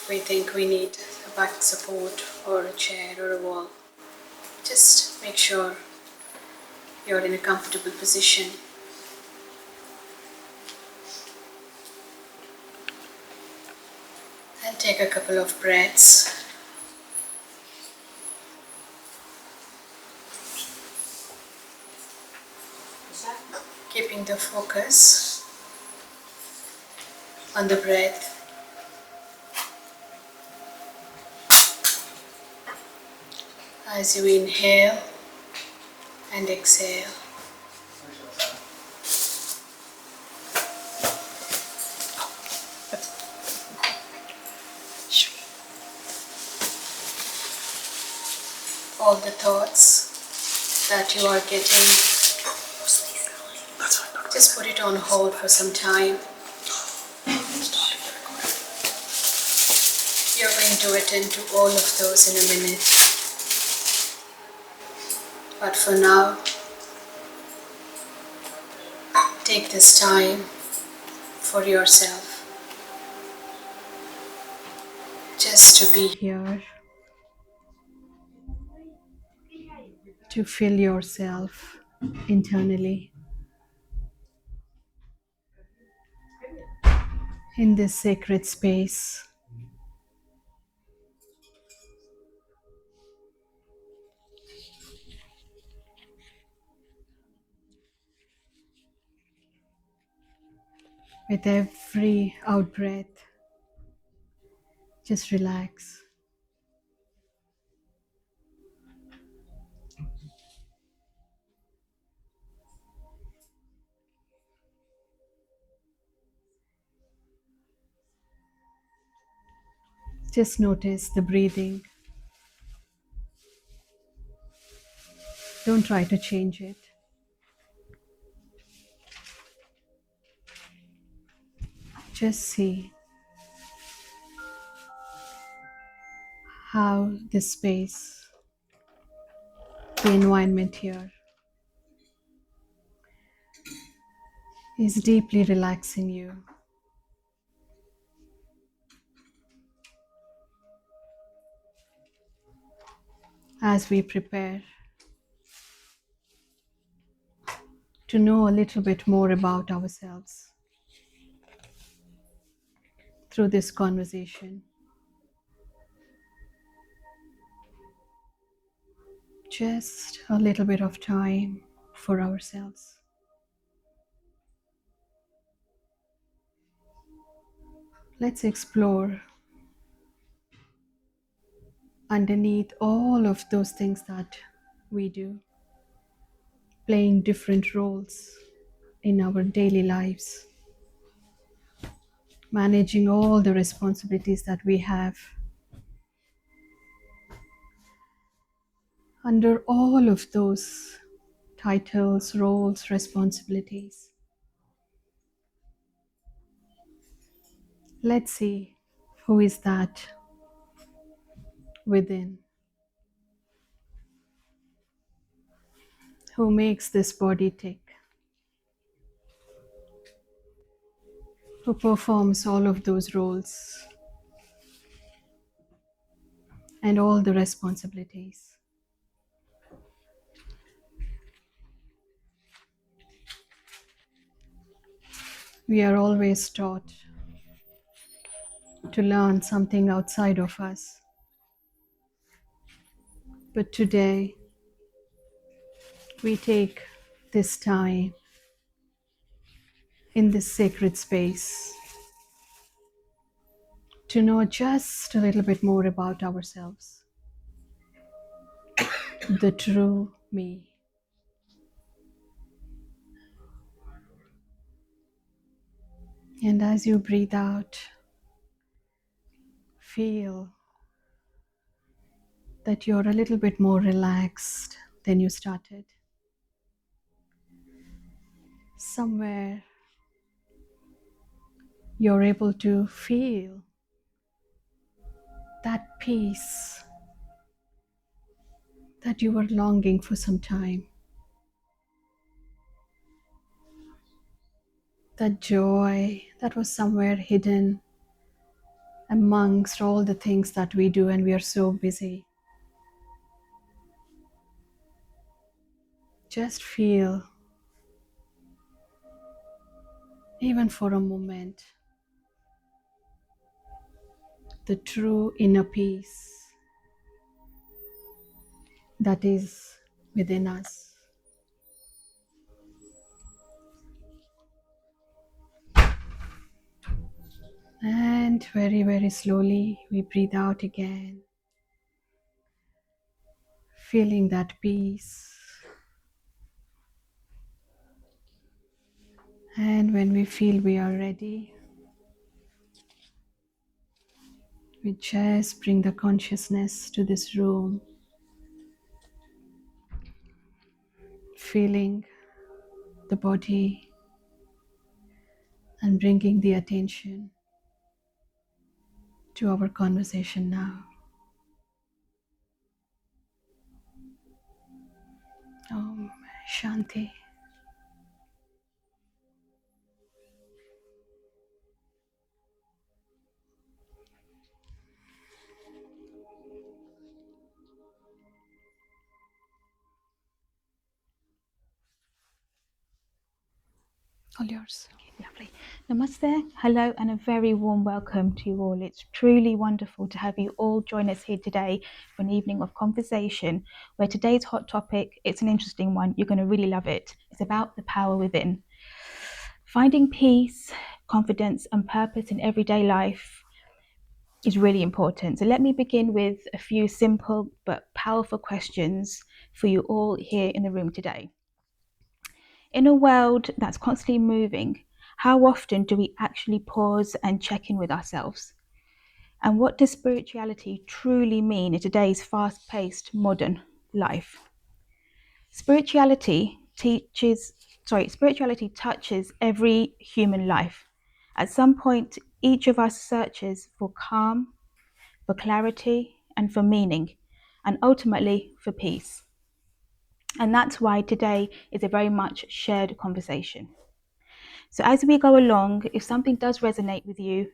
we think we need a back support or a chair or a wall, just make sure you're in a comfortable position. And take a couple of breaths. Keeping the focus on the breath. As you inhale and exhale. All the thoughts that you are getting, just put it on hold for some time. You're going to attend to all of those in a minute. But for now, take this time for yourself. Just to be here. To feel yourself internally. In this sacred space. With every out-breath, just relax. Just notice the breathing. Don't try to change it. Just see how this space, the environment here, is deeply relaxing you. As we prepare to know a little bit more about ourselves through this conversation. Just a little bit of time for ourselves. Let's explore underneath all of those things that we do, playing different roles in our daily lives, managing all the responsibilities that we have. Under all of those titles, roles, responsibilities, let's see who is that within, who makes this body tick, who performs all of those roles and all the responsibilities. We are always taught to learn something outside of us. But today, we take this time in this sacred space to know just a little bit more about ourselves, the true me. And as you breathe out, feel that you're a little bit more relaxed than you started. Somewhere you're able to feel that peace that you were longing for some time. That joy that was somewhere hidden amongst all the things that we do, and we are so busy. Just feel, even for a moment, the true inner peace that is within us. And very, very slowly we breathe out again, feeling that peace. And when we feel we are ready, we just bring the consciousness to this room, feeling the body and bringing the attention to our conversation now. Om Shanti. All yours. Lovely. Namaste, hello, and a very warm welcome to you all. It's truly wonderful to have you all join us here today for an evening of conversation, where today's hot topic, it's an interesting one, you're going to really love it. It's about the power within. Finding peace, confidence, and purpose in everyday life is really important. So let me begin with a few simple but powerful questions for you all here in the room today. In a world that's constantly moving, how often do we actually pause and check in with ourselves? And what does spirituality truly mean in today's fast-paced modern life? Spirituality touches every human life. At some point, each of us searches for calm, for clarity, and for meaning, and ultimately for peace. And that's why today is a very much shared conversation. So as we go along, if something does resonate with you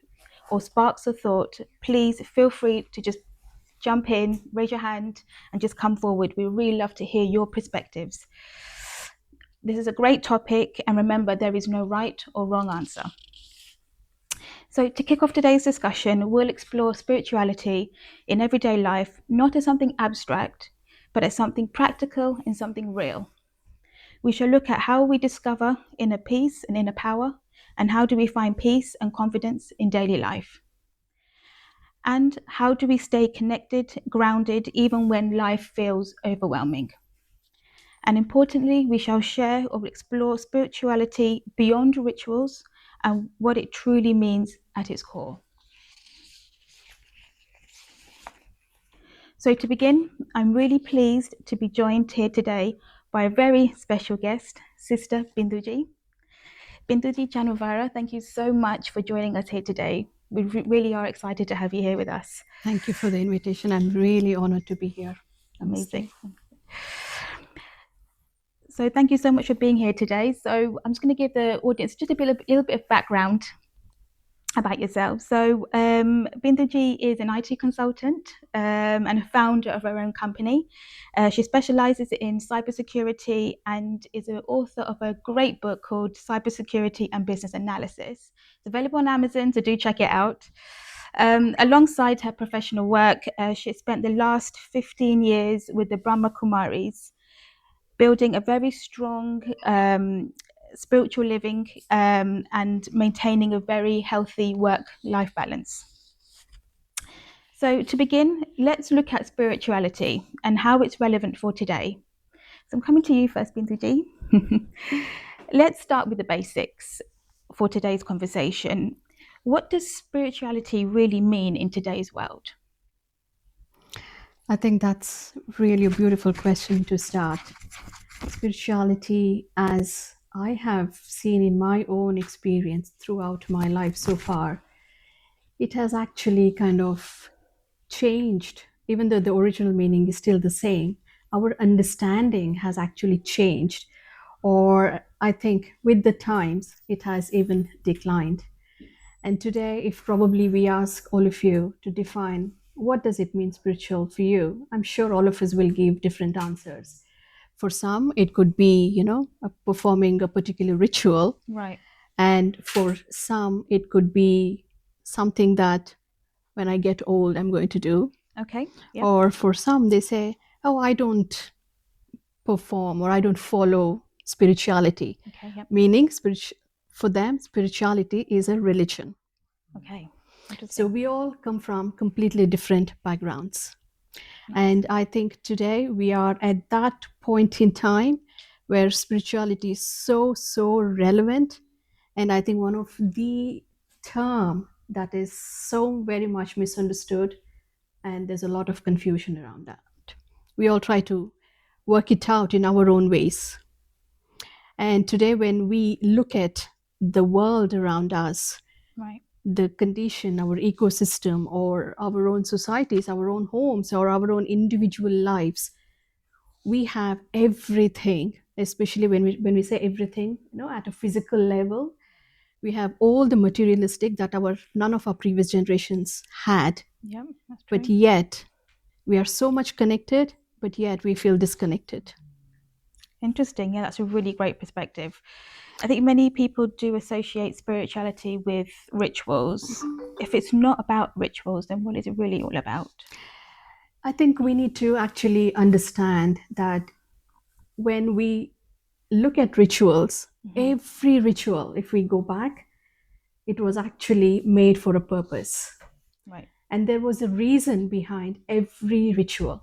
or sparks a thought, please feel free to just jump in, raise your hand, and just come forward. We really love to hear your perspectives. This is a great topic, and remember, there is no right or wrong answer. So to kick off today's discussion, we'll explore spirituality in everyday life, not as something abstract, but as something practical and something real. We shall look at how we discover inner peace and inner power, and how do we find peace and confidence in daily life. And how do we stay connected, grounded, even when life feels overwhelming. And importantly, we shall share or explore spirituality beyond rituals and what it truly means at its core. So to begin, I'm really pleased to be joined here today by a very special guest, Sister Binduji. Binduji Chanuvara, thank you so much for joining us here today. We really are excited to have you here with us. Thank you for the invitation. I'm really honored to be here. Amazing. So thank you so much for being here today. So I'm just going to give the audience just a little bit of background about yourself. So Binduji is an IT consultant and a founder of her own company. She specializes in cybersecurity and is an author of a great book called Cybersecurity and Business Analysis. It's available on Amazon, so do check it out. Alongside her professional work, she spent the last 15 years with the Brahma Kumaris, building a very strong spiritual living and maintaining a very healthy work-life balance. So to begin, let's look at spirituality and how it's relevant for today. So I'm coming to you first, Binduji. Let's start with the basics for today's conversation. What does spirituality really mean in today's world? I think that's really a beautiful question to start. Spirituality, as I have seen in my own experience throughout my life so far, it has actually kind of changed, even though the original meaning is still the same. Our understanding has actually changed, or I think with the times it has even declined. And today, if probably we ask all of you to define what does it mean spiritual for you, I'm sure all of us will give different answers. For some, it could be, performing a particular ritual. Right. And for some, it could be something that when I get old, I'm going to do. Okay. Yep. Or for some, they say, oh, I don't perform or I don't follow spirituality. Okay. Yep. Meaning, for them, spirituality is a religion. Okay. So we all come from completely different backgrounds. And I think today we are at that point in time where spirituality is so relevant. And I think one of the term that is so very much misunderstood, and there's a lot of confusion around that. We all try to work it out in our own ways. And today, when we look at the world around us, Right. the condition, our ecosystem, or our own societies, our own homes, or our own individual lives, we have everything. Especially when we say everything, at a physical level, we have all the materialistic that none of our previous generations had. Yeah, that's true. But yet, we are so much connected, but yet we feel disconnected. Interesting. Yeah, that's a really great perspective. I think many people do associate spirituality with rituals. If it's not about rituals, then what is it really all about? I think we need to actually understand that when we look at rituals, every ritual, if we go back, it was actually made for a purpose. Right. And there was a reason behind every ritual.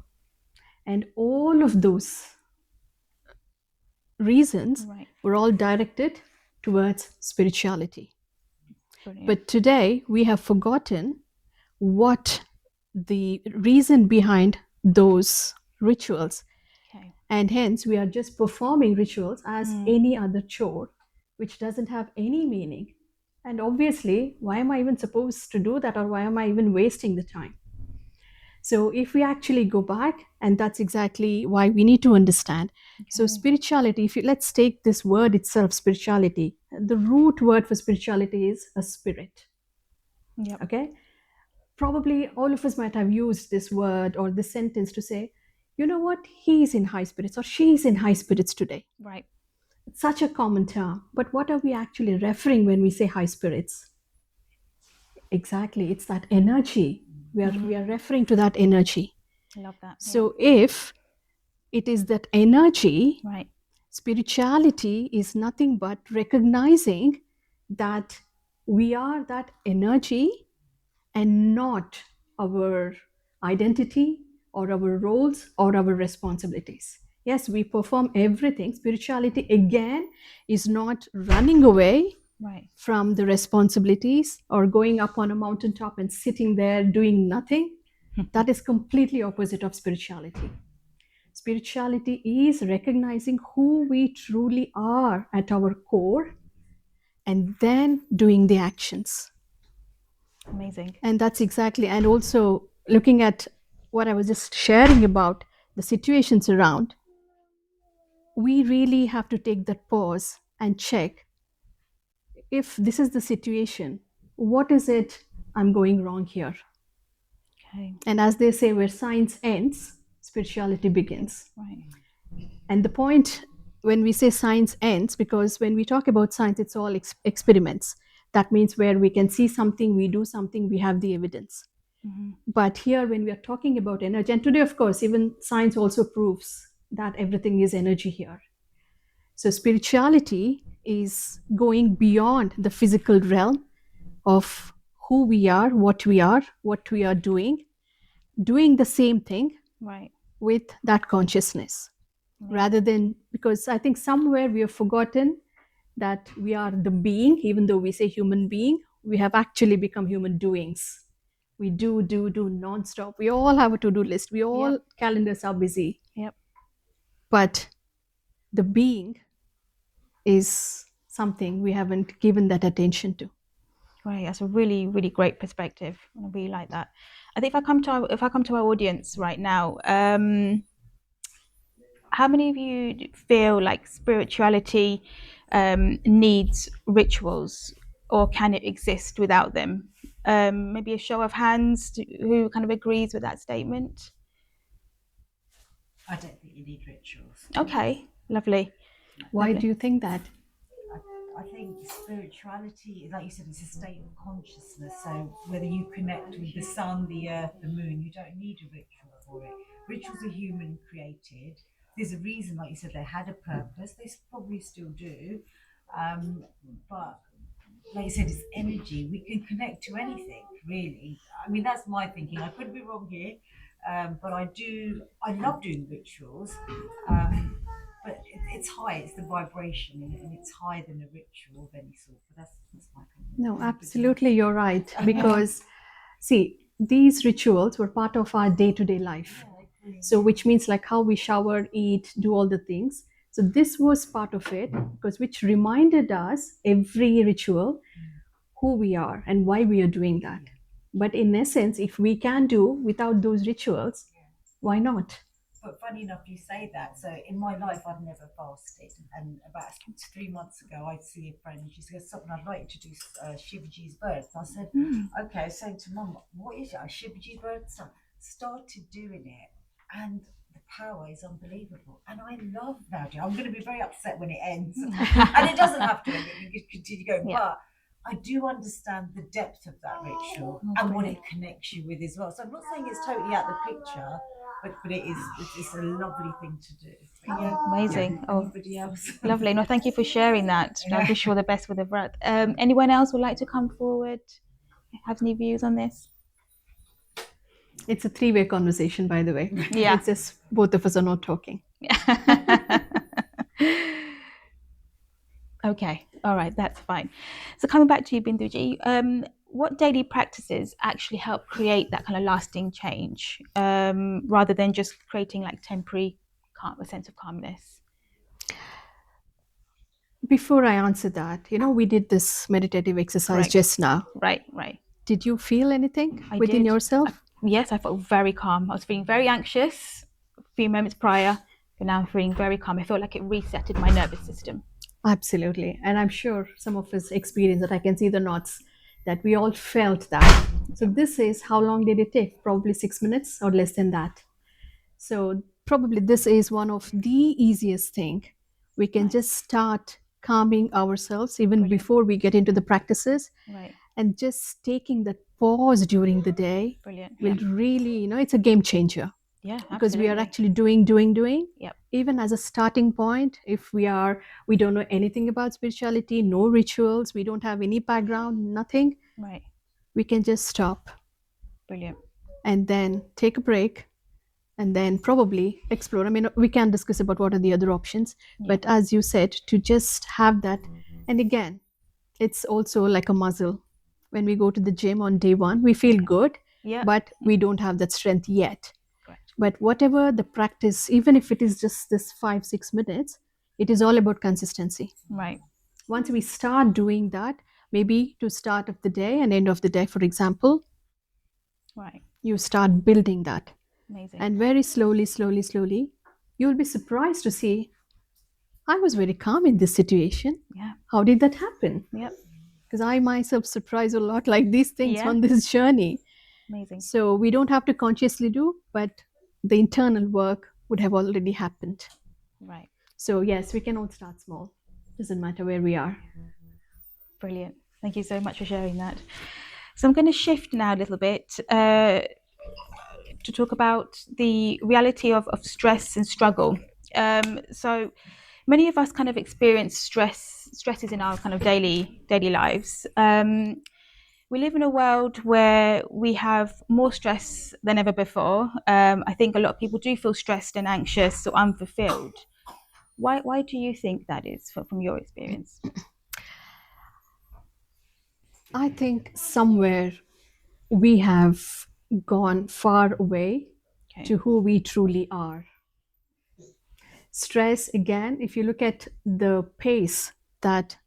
And all of those reasons were all directed towards spirituality. Brilliant. But today we have forgotten what the reason behind those rituals. Okay. And hence we are just performing rituals as any other chore, which doesn't have any meaning. And obviously, why am I even supposed to do that, or why am I even wasting the time? So if we actually go back, and that's exactly why we need to understand. So spirituality, let's take this word itself, spirituality. The root word for spirituality is a spirit. Yep. Okay? Probably all of us might have used this word or this sentence to say, you know what, he's in high spirits or she's in high spirits today. Right. It's such a common term. But what are we actually referring when we say high spirits? Exactly, it's that energy. We are referring to that energy. I love that. So if it is that energy, Right. spirituality is nothing but recognizing that we are that energy and not our identity or our roles or our responsibilities. Yes, we perform everything. Spirituality, again, is not running away from the responsibilities or going up on a mountaintop and sitting there doing nothing. That is completely opposite of spirituality. Spirituality is recognizing who we truly are at our core and then doing the actions. Amazing. And that's exactly, and also looking at what I was just sharing about the situations around, we really have to take that pause and check, if this is the situation, what is it I'm going wrong here? Okay. And as they say, where science ends, spirituality begins. Right. And the point when we say science ends, because when we talk about science, it's all experiments. That means where we can see something, we do something, we have the evidence. But here, when we are talking about energy, and today, of course, even science also proves that everything is energy here. So spirituality is going beyond the physical realm of who we are, what we are doing the same thing with that consciousness. Rather than, because I think somewhere we have forgotten that we are the being, even though we say human being, we have actually become human doings. We do non-stop. We all have a to-do list. We all calendars are busy. Yep. But the being is something we haven't given that attention to. Right, that's a really, really great perspective. I really like that. I think if I come to our audience right now, how many of you feel like spirituality needs rituals, or can it exist without them? Maybe a show of hands who kind of agrees with that statement. I don't think you need rituals. Okay, lovely. Why Lovely. do you think that? I think spirituality, like you said, is a state of consciousness. So whether you connect with the sun, the earth, the moon, you don't need a ritual for it. Rituals are human created. There's a reason, like you said, they had a purpose. They probably still do. But like you said, it's energy. We can connect to anything, really. I mean, that's my thinking. I could be wrong here, but I love doing rituals. But it's high, it's the vibration, and it's higher than a ritual of any sort. But that's my opinion. No, absolutely, you're right. Because, see, these rituals were part of our day to day life. So, which means like how we shower, eat, do all the things. So, this was part of it, because which reminded us every ritual who we are and why we are doing that. But in essence, if we can do without those rituals, why not? But funny enough, you say that. So in my life, I've never fasted. And about 3 months ago, I'd see a friend. She said, "Something I'd like to do Shivaji's birth." I said, "Okay." I was saying to Mum, "What is it? Shivaji's birth?" So I started doing it, and the power is unbelievable. And I love now. I'm going to be very upset when it ends, and it doesn't have to. You can continue going, but I do understand the depth of that ritual and what it connects you with as well. So I'm not saying it's totally out the picture, but it is. It's a lovely thing to do. But yeah, Amazing. Oh, anybody else? lovely. No, thank you for sharing that. I wish you all the best with the vrat. Anyone else would like to come forward? Have any views on this? It's a three-way conversation, by the way. Yeah. It's just both of us are not talking. Okay, all right, that's fine. So coming back to you, Binduji, what daily practices actually help create that kind of lasting change, rather than just creating like temporary a sense of calmness? Before I answer that, we did this meditative exercise Correct. just now. Right. Did you feel anything I within did. yourself? Yes, I felt very calm. I was feeling very anxious a few moments prior, but now I'm feeling very calm. I felt like it resetted my nervous system. Absolutely. And I'm sure some of us experienced that. I can see the knots that we all felt that. So this is how long did it take? Probably 6 minutes or less than that. So probably this is one of the easiest thing. We can just start calming ourselves even before we get into the practices. Right. And just taking that pause during the day Brilliant. will really, it's a game changer. Yeah, Because we are absolutely. actually doing. Yep. Even as a starting point, if we don't know anything about spirituality, no rituals, we don't have any background, nothing, Right. we can just stop Brilliant. and then take a break and then probably explore. I mean, we can discuss about what are the other options, but as you said, to just have that. And again, it's also like a muscle. When we go to the gym on day one, we feel good, Yeah. but we don't have that strength yet. Correct. But whatever the practice, even if it is just this 5-6 minutes, it is all about consistency. Right. Once we start doing that, maybe to start of the day and end of the day, for example, Right. you start building that. Amazing. And very slowly, you'll be surprised to see, I was very calm in this situation. Yeah. How did that happen? Yep. Because I myself surprise a lot like these things Yeah. on this journey. Amazing. So we don't have to consciously do, but the internal work would have already happened. Right. So yes, we can all start small. Doesn't matter where we are. Brilliant. Thank you so much for sharing that. So I'm going to shift now a little bit to talk about the reality of stress and struggle. So many of us kind of experience stresses in our kind of daily lives. We live in a world where we have more stress than ever before. I think a lot of people do feel stressed and anxious or unfulfilled. Why do you think that is from your experience? I think somewhere we have gone far away to who we truly are. Stress, again, if you look at the pace that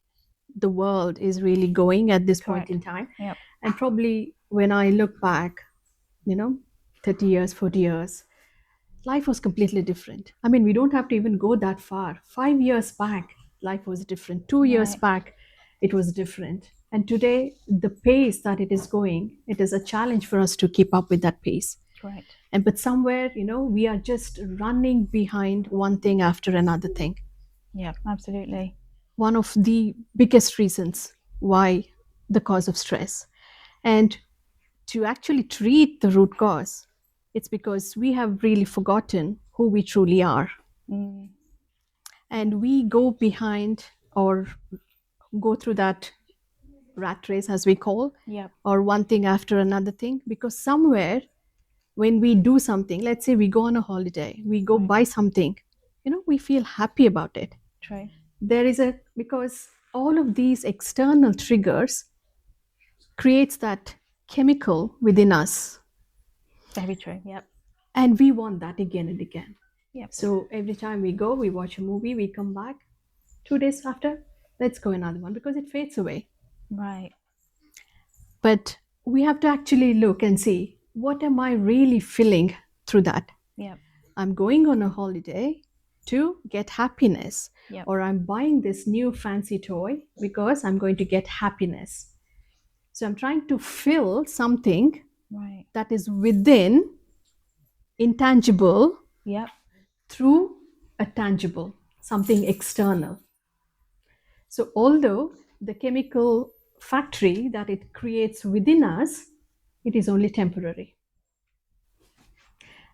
the world is really going at this point in time, Yep. and probably when I look back, 30 years, 40 years, life was completely different. I mean, we don't have to even go that far. 5 years back, life was different. 2 years Right. back, it was different. And today, the pace that it is going, it is a challenge for us to keep up with that pace. Right. And but somewhere, we are just running behind one thing after another thing. Yeah, absolutely. One of the biggest reasons why the cause of stress. And to actually treat the root cause, it's because we have really forgotten who we truly are. Mm. And we go behind or go through that rat race, as we call, Yep. or one thing after another thing, because somewhere when we do something, let's say we go on a holiday, we go Right. buy something, we feel happy about it. True. There is because all of these external triggers creates that chemical within us, Very true. Yep. and we want that again and again. Yep. So every time we go, we watch a movie, we come back 2 days after, let's go another one, because it fades away. Right. But we have to actually look and see, what am I really feeling through that? Yep. I'm going on a holiday to get happiness, Yep. or I'm buying this new fancy toy because I'm going to get happiness. So I'm trying to fill something Right. that is within, intangible, Yep. through a tangible, something external. So although the chemical factory that it creates within us, it is only temporary.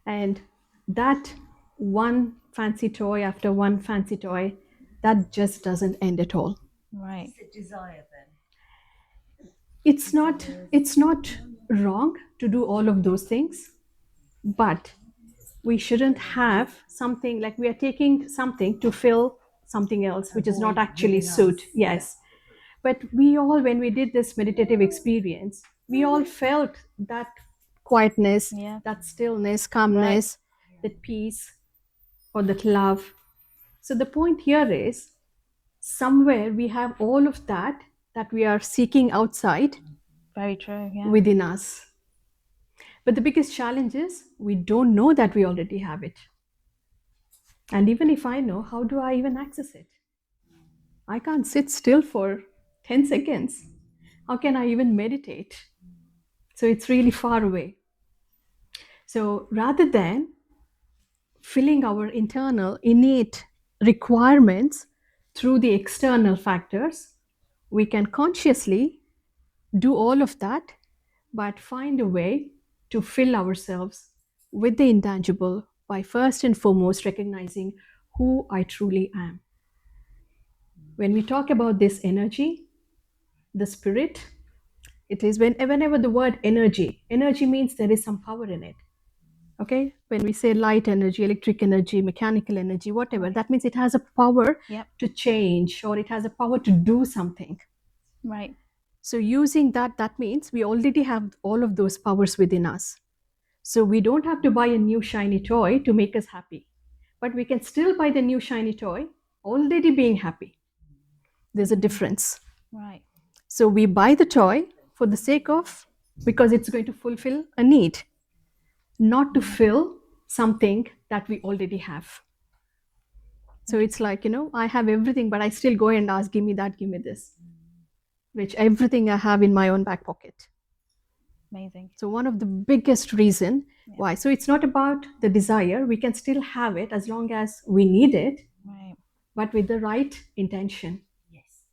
And that one fancy toy after one fancy toy, that just doesn't end at all. Right. Is it desire then? It's not wrong to do all of those things, but we shouldn't have something like we are taking something to fill something else which is not Avoid actually within us. suit. Yes. But we all, when we did this meditative experience, we all felt that quietness, Yeah. that stillness, calmness, that peace, or that love. So the point here is, somewhere we have all of that we are seeking outside Very true. Yeah. within us. But the biggest challenge is we don't know that we already have it. And even if I know, how do I even access it? I can't sit still for 10 seconds. How can I even meditate? So it's really far away. So rather than filling our internal innate requirements through the external factors, we can consciously do all of that, but find a way to fill ourselves with the intangible by first and foremost recognizing who I truly am. When we talk about this energy, the spirit, it is whenever the word energy means there is some power in it. Okay, when we say light energy, electric energy, mechanical energy, whatever, that means it has a power Yep. to change, or it has a power to do something. Right. So using that means we already have all of those powers within us. So we don't have to buy a new shiny toy to make us happy, but we can still buy the new shiny toy already being happy. There's a difference. Right. So we buy the toy for the sake of, because it's going to fulfill a need, not to fill something that we already have. So it's like, I have everything, but I still go and ask, give me that, give me this, which everything I have in my own back pocket. Amazing. So one of the biggest reason why. So it's not about the desire. We can still have it as long as we need it, Right. but with the right intention. Yes.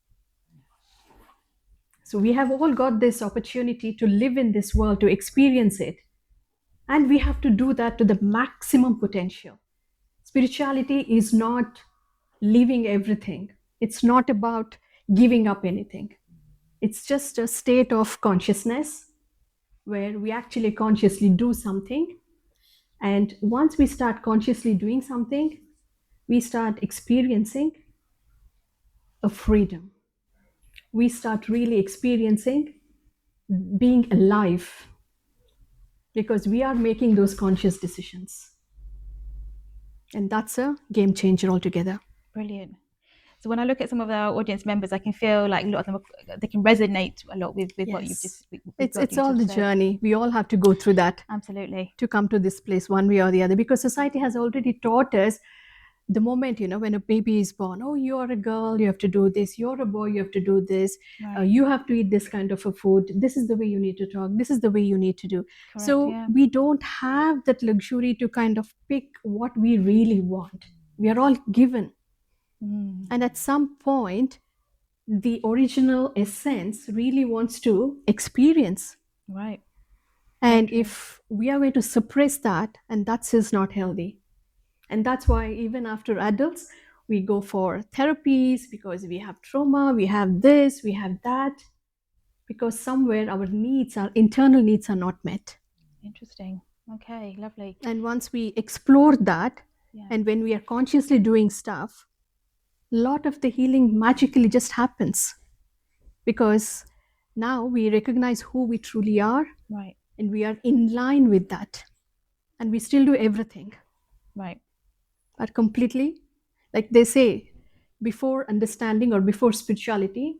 So we have all got this opportunity to live in this world, to experience it. And we have to do that to the maximum potential. Spirituality is not leaving everything. It's not about giving up anything. It's just a state of consciousness where we actually consciously do something. And once we start consciously doing something, we start experiencing a freedom. We start really experiencing being alive, because we are making those conscious decisions. And that's a game changer altogether. Brilliant. So when I look at some of our audience members, I can feel like a lot of them they can resonate a lot with what you've just. With what It's you all just the said. journey. We all have to go through that Absolutely. to come to this place one way or the other, because society has already taught us the moment, when a baby is born, oh, you're a girl, you have to do this, you're a boy, you have to do this, Right. you have to eat this kind of a food, this is the way you need to talk, this is the way you need to do. Correct. So Yeah. we don't have that luxury to kind of pick what we really want. We are all given. And at some point, the original essence really wants to experience. Right. And true. if we are going to suppress that, and that's is not healthy. And that's why even after adults, we go for therapies because we have trauma, we have this, we have that, because somewhere our needs, our internal needs are not met. Interesting. Okay, lovely. And once we explore that, Yeah. and when we are consciously doing stuff, a lot of the healing magically just happens, because now we recognize who we truly are, Right. and we are in line with that, and we still do everything. Right. But completely, like they say, before understanding or before spirituality,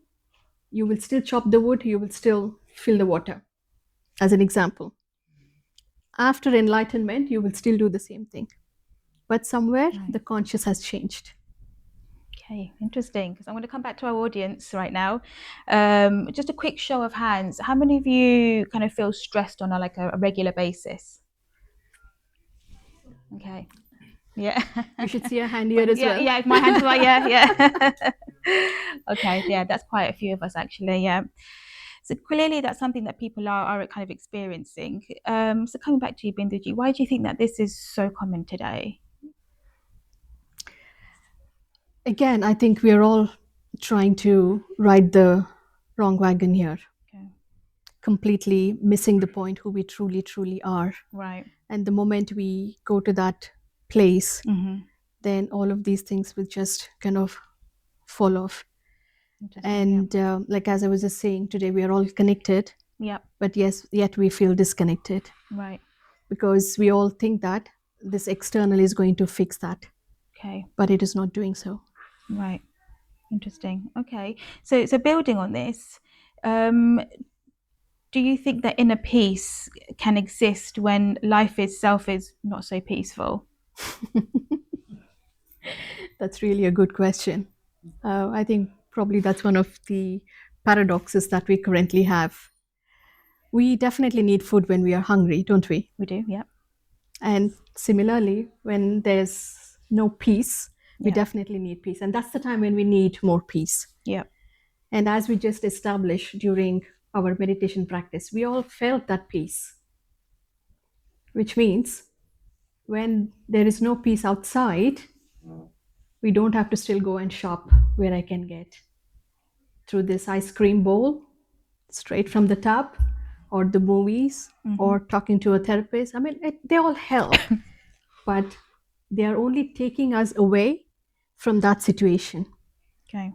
you will still chop the wood, you will still fill the water, as an example. After enlightenment, you will still do the same thing, but somewhere Right. the conscious has changed. Okay, interesting. Because I'm going to come back to our audience right now. Just a quick show of hands. How many of you kind of feel stressed on a regular basis? Okay. Yeah. You should see a hand here as yeah, well. yeah. My hands are yeah. Okay, yeah, that's quite a few of us actually. Yeah. So clearly, that's something that people are kind of experiencing. So coming back to you, Binduji, why do you think that this is so common today? Again, I think we are all trying to ride the wrong wagon here, Okay. completely missing the point who we truly, truly are. Right. And the moment we go to that place, Mm-hmm. then all of these things will just kind of fall off. And like as I was just saying, today we are all connected, Yeah. but yes, yet we feel disconnected, Right. because we all think that this external is going to fix that, Okay. but it is not doing so. Right. Interesting. Okay. So building on this, do you think that inner peace can exist when life itself is not so peaceful? That's really a good question. I think probably that's one of the paradoxes that we currently have. We definitely need food when we are hungry, don't we? We do. Yeah. And similarly, when there's no peace, we Yeah. definitely need peace. And that's the time when we need more peace. Yeah. And as we just established during our meditation practice, we all felt that peace, which means when there is no peace outside, we don't have to still go and shop where I can get through this ice cream bowl straight from the tub, or the movies, or talking to a therapist. I mean, they all help, but they are only taking us away from that situation. Okay.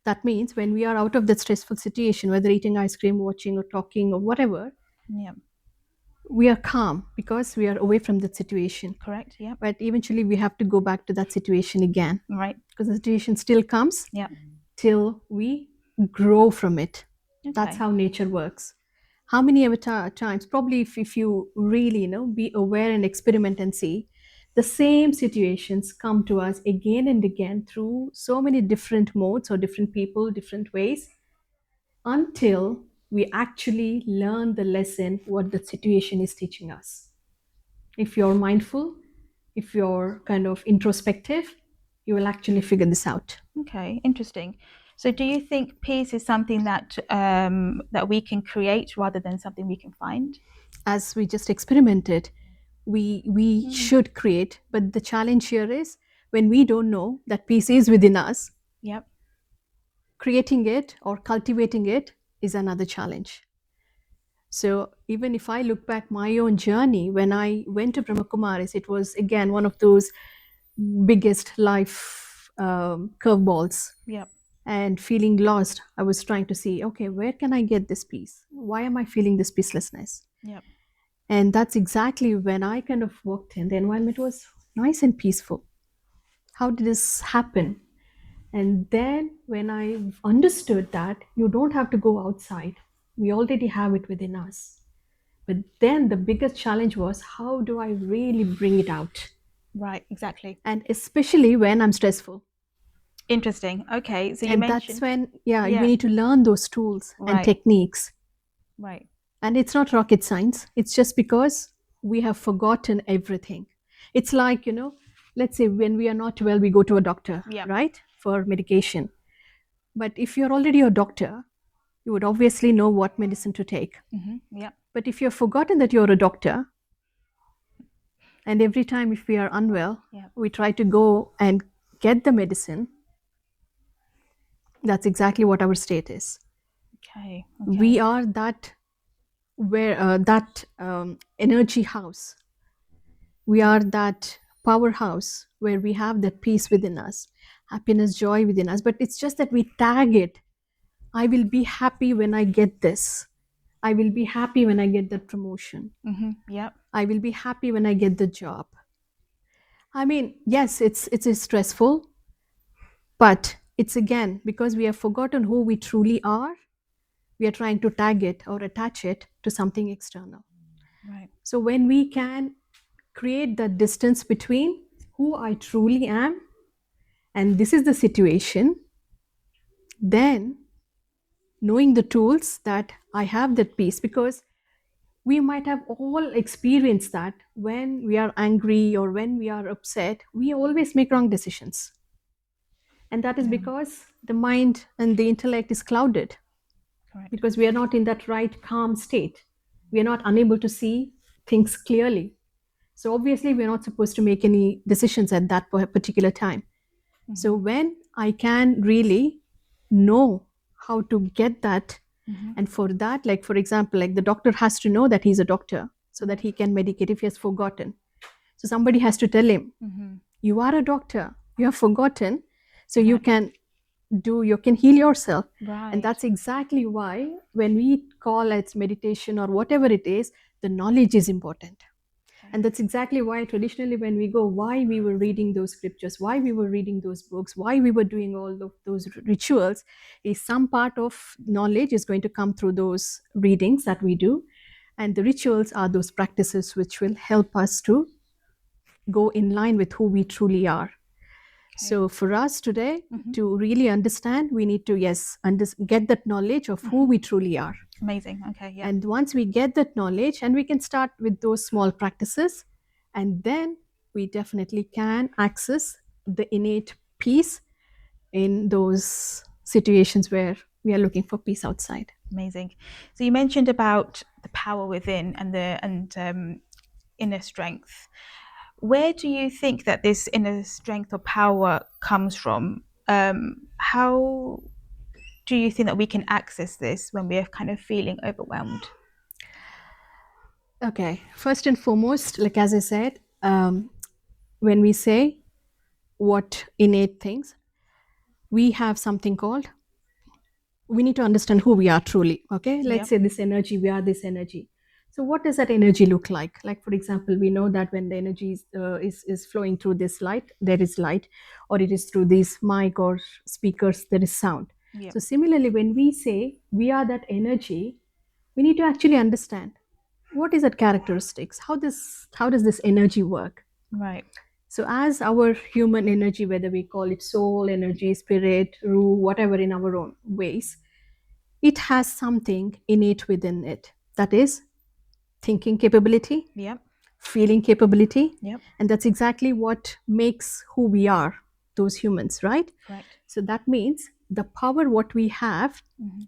That means when we are out of that stressful situation, whether eating ice cream, watching, or talking, or whatever, Yeah. we are calm because we are away from that situation. Correct. Yeah. But eventually we have to go back to that situation again, Right. because the situation still comes Yeah. till we grow from it. That's Okay. how nature works. How many ever times, probably if you really be aware and experiment and see, the same situations come to us again and again through so many different modes or different people, different ways, until we actually learn the lesson what the situation is teaching us. If you're mindful, if you're kind of introspective, you will actually figure this out. Okay. Interesting. So, do you think peace is something that that we can create rather than something we can find? As we just experimented, we should create, but the challenge here is when we don't know that peace is within us, Yep. creating it or cultivating it is another challenge. So even if I look back my own journey, when I went to Brahma Kumaris, it was again one of those biggest life curveballs. Yep. And feeling lost, I was trying to see, okay, where can I get this peace? Why am I feeling this peacelessness? Yep. And that's exactly when I kind of walked in. The environment was nice and peaceful. How did this happen? And then when I understood that you don't have to go outside, we already have it within us. But then the biggest challenge was, how do I really bring it out? Right, exactly. and especially when I'm stressful. Interesting. Okay, so you And mentioned. that's when, we Yeah. need to learn those tools and Right. techniques. Right. And it's not rocket science. It's just because we have forgotten everything. It's like, let's say when we are not well, we go to a doctor, Yeah. right, for medication. But if you're already a doctor, you would obviously know what medicine to take. Yeah. But if you've forgotten that you're a doctor, and every time if we are unwell, Yeah. we try to go and get the medicine, that's exactly what our state is. Okay. We are that energy house. We are that powerhouse where we have that peace within us, happiness, joy within us. But it's just that we tag it. I will be happy when I get this. I will be happy when I get that promotion. Yeah. I will be happy when I get the job. I mean, yes, it's stressful, but it's again because we have forgotten who we truly are. We are trying to tag it or attach it to something external. Right. So when we can create that distance between who I truly am and this is the situation, then knowing the tools that I have that peace, because we might have all experienced that when we are angry or when we are upset, we always make wrong decisions. And that is because the mind and the intellect is clouded. Correct. Because we are not in that right calm state. We are not unable to see things clearly. So obviously, we're not supposed to make any decisions at that particular time. So when I can really know how to get that, and for that, like for example, like the doctor has to know that he's a doctor so that he can medicate if he has forgotten. So somebody has to tell him, you are a doctor, you have forgotten, so you can heal yourself. Right. And that's exactly why when we call it meditation or whatever it is, the knowledge is important. And that's exactly why traditionally when we go, why we were reading those scriptures, why we were reading those books, why we were doing all of those rituals, is some part of knowledge is going to come through those readings that we do. And the rituals are those practices which will help us to go in line with who we truly are. So for us today, to really understand, we need to, yes, get that knowledge of who we truly are. Amazing. Okay. Yeah. And once we get that knowledge, and we can start with those small practices, and then we definitely can access the innate peace in those situations where we are looking for peace outside. Amazing. So you mentioned about the power within and the inner strength. Where do you think that this inner strength or power comes from? How do you think that we can access this when we are kind of feeling overwhelmed? Okay, first and foremost, like as I said, when we say what innate things, we have something called, we need to understand who we are truly. Okay, let's say this energy, we are this energy. So what does that energy look like for example, we know that when the energy is flowing through this light, there is light, or it is through these mic or speakers, there is sound. So similarly, when we say we are that energy, we need to actually understand what is that characteristics, how does this energy work. Right. So as our human energy, whether we call it soul energy, spirit, ruh, whatever, in our own ways, it has something innate within it, that is thinking capability, Yep. feeling capability. Yep. And that's exactly what makes who we are, those humans, right? Correct. So that means the power what we have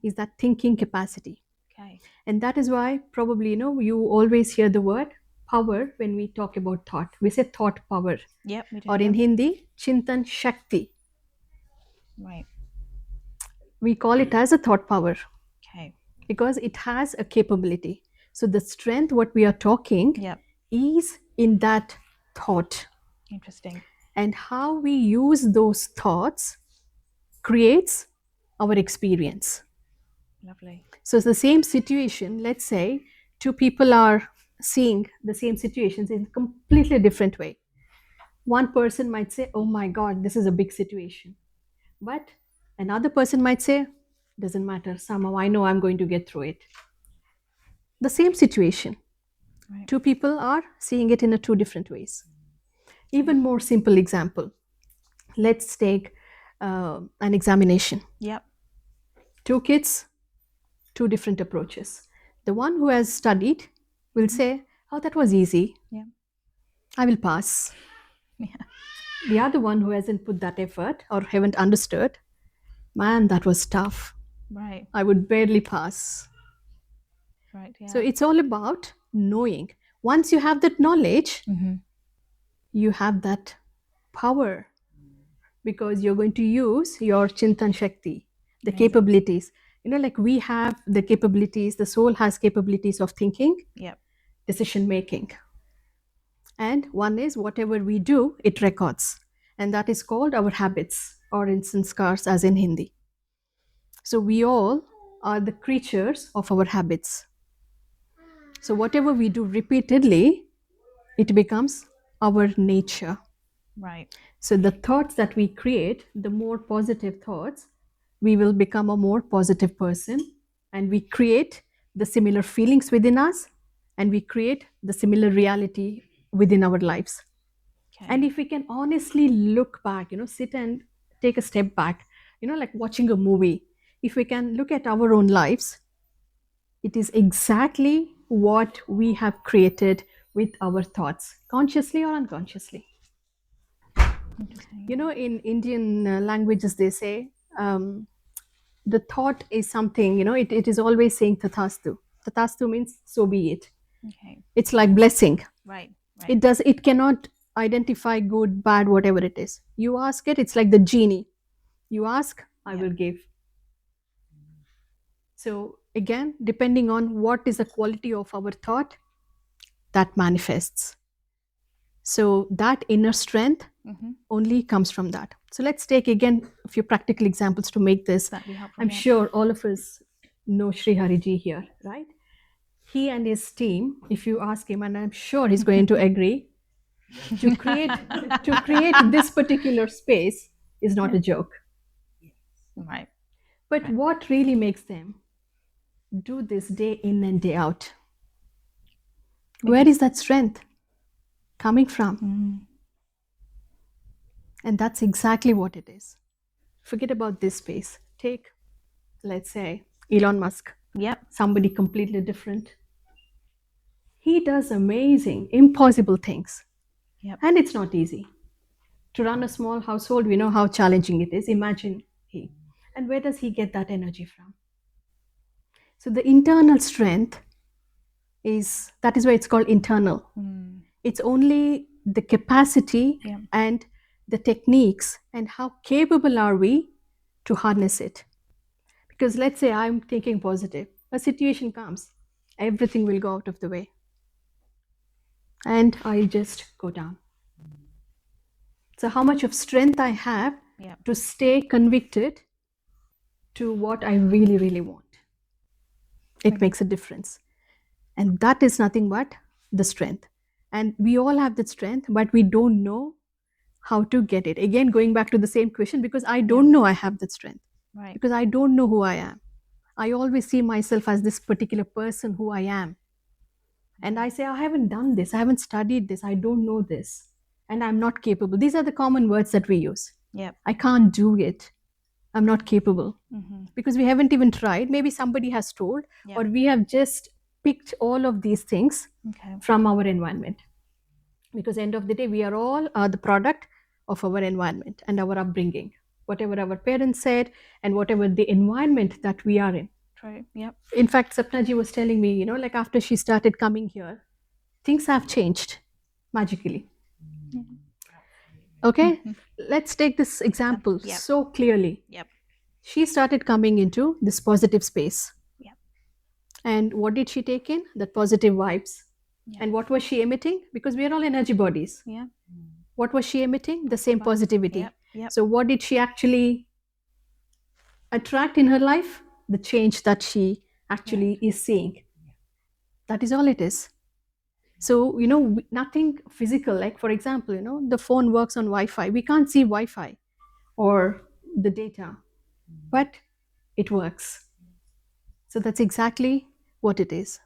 is that thinking capacity. Okay. And that is why probably, you always hear the word power when we talk about thought. We say thought power. Yep. We do. Or in Hindi, Chintan Shakti. Right. We call it as a thought power Okay. because it has a capability. So the strength what we are talking Yep. is in that thought. Interesting. And how we use those thoughts creates our experience. Lovely. So it's the same situation, let's say two people are seeing the same situations in a completely different way. One person might say, oh my God, this is a big situation. But another person might say, doesn't matter, somehow I know I'm going to get through it. The same situation. Right. Two people are seeing it in two different ways. Even more simple example. Let's take an examination. Yep. Two kids, two different approaches. The one who has studied will say, "Oh, that was easy. Yeah. I will pass." Yeah. The other one who hasn't put that effort or haven't understood, "Man, that was tough. Right. I would barely pass." Right. Yeah. So it's all about knowing. Once you have that knowledge, you have that power, because you're going to use your Chintan Shakti, the Amazing. capabilities. Like we have the capabilities, the soul has capabilities of thinking, Yep. decision making. And one is whatever we do, it records. And that is called our habits, or in sanskars, as in Hindi. So we all are the creatures of our habits. So whatever we do repeatedly, it becomes our nature. Right. So the thoughts that we create, the more positive thoughts, we will become a more positive person, and we create the similar feelings within us, and we create the similar reality within our lives. Okay. And if we can honestly look back, sit and take a step back, like watching a movie, if we can look at our own lives, it is exactly what we have created with our thoughts, consciously or unconsciously. Interesting. In Indian languages, they say the thought is something, it is always saying tathastu. Tathastu means so be it. Okay. It's like blessing. Right. Right. It cannot identify good, bad, whatever it is. You ask it, it's like the genie. You ask, I Yeah. will give. So again, depending on what is the quality of our thought, that manifests. So that inner strength only comes from that. So let's take again a few practical examples to make this. That'd be helpful. I'm yeah. sure all of us know Sri Hariji here, right? He and his team, if you ask him, and I'm sure he's going to agree, to create this particular space is not a joke. Right. But what really makes them do this day in and day out? Where is that strength coming from? And that's exactly what it is. Forget about this space. Take, let's say, Elon Musk, Yep. somebody completely different. He does amazing, impossible things. Yep. And it's not easy. To run a small household, we know how challenging it is. Imagine he. And where does he get that energy from? So the internal strength that is why it's called internal. It's only the capacity Yeah. and the techniques and how capable are we to harness it. Because let's say I'm thinking positive, a situation comes, everything will go out of the way, and I just go down. So how much of strength I have Yeah. to stay convicted to what I really, really want. It makes a difference. And that is nothing but the strength. And we all have that strength, but we don't know how to get it. Again, going back to the same question, because I don't know I have that strength. Right. Because I don't know who I am. I always see myself as this particular person who I am. And I say, I haven't done this, I haven't studied this, I don't know this, and I'm not capable. These are the common words that we use. Yep. I can't do it. I'm not capable. Because we haven't even tried. Maybe somebody has told, Yep. or we have just picked all of these things Okay. from our environment. Because end of the day, we are all the product of our environment and our upbringing. Whatever our parents said and whatever the environment that we are in. True. Yep. In fact, Sapnaji was telling me, like after she started coming here, things have changed magically. Okay, let's take this example Yep. so clearly. Yep. She started coming into this positive space. Yep. And what did she take in? The positive vibes. Yeah. And what was she emitting? Because we are all energy bodies. Yeah. What was she emitting? The same positivity. Yep. Yep. So what did she actually attract in her life? The change that she actually is seeing. That is all it is. So, nothing physical. Like, for example, the phone works on Wi-Fi. We can't see Wi-Fi or the data, but it works. So that's exactly what it is.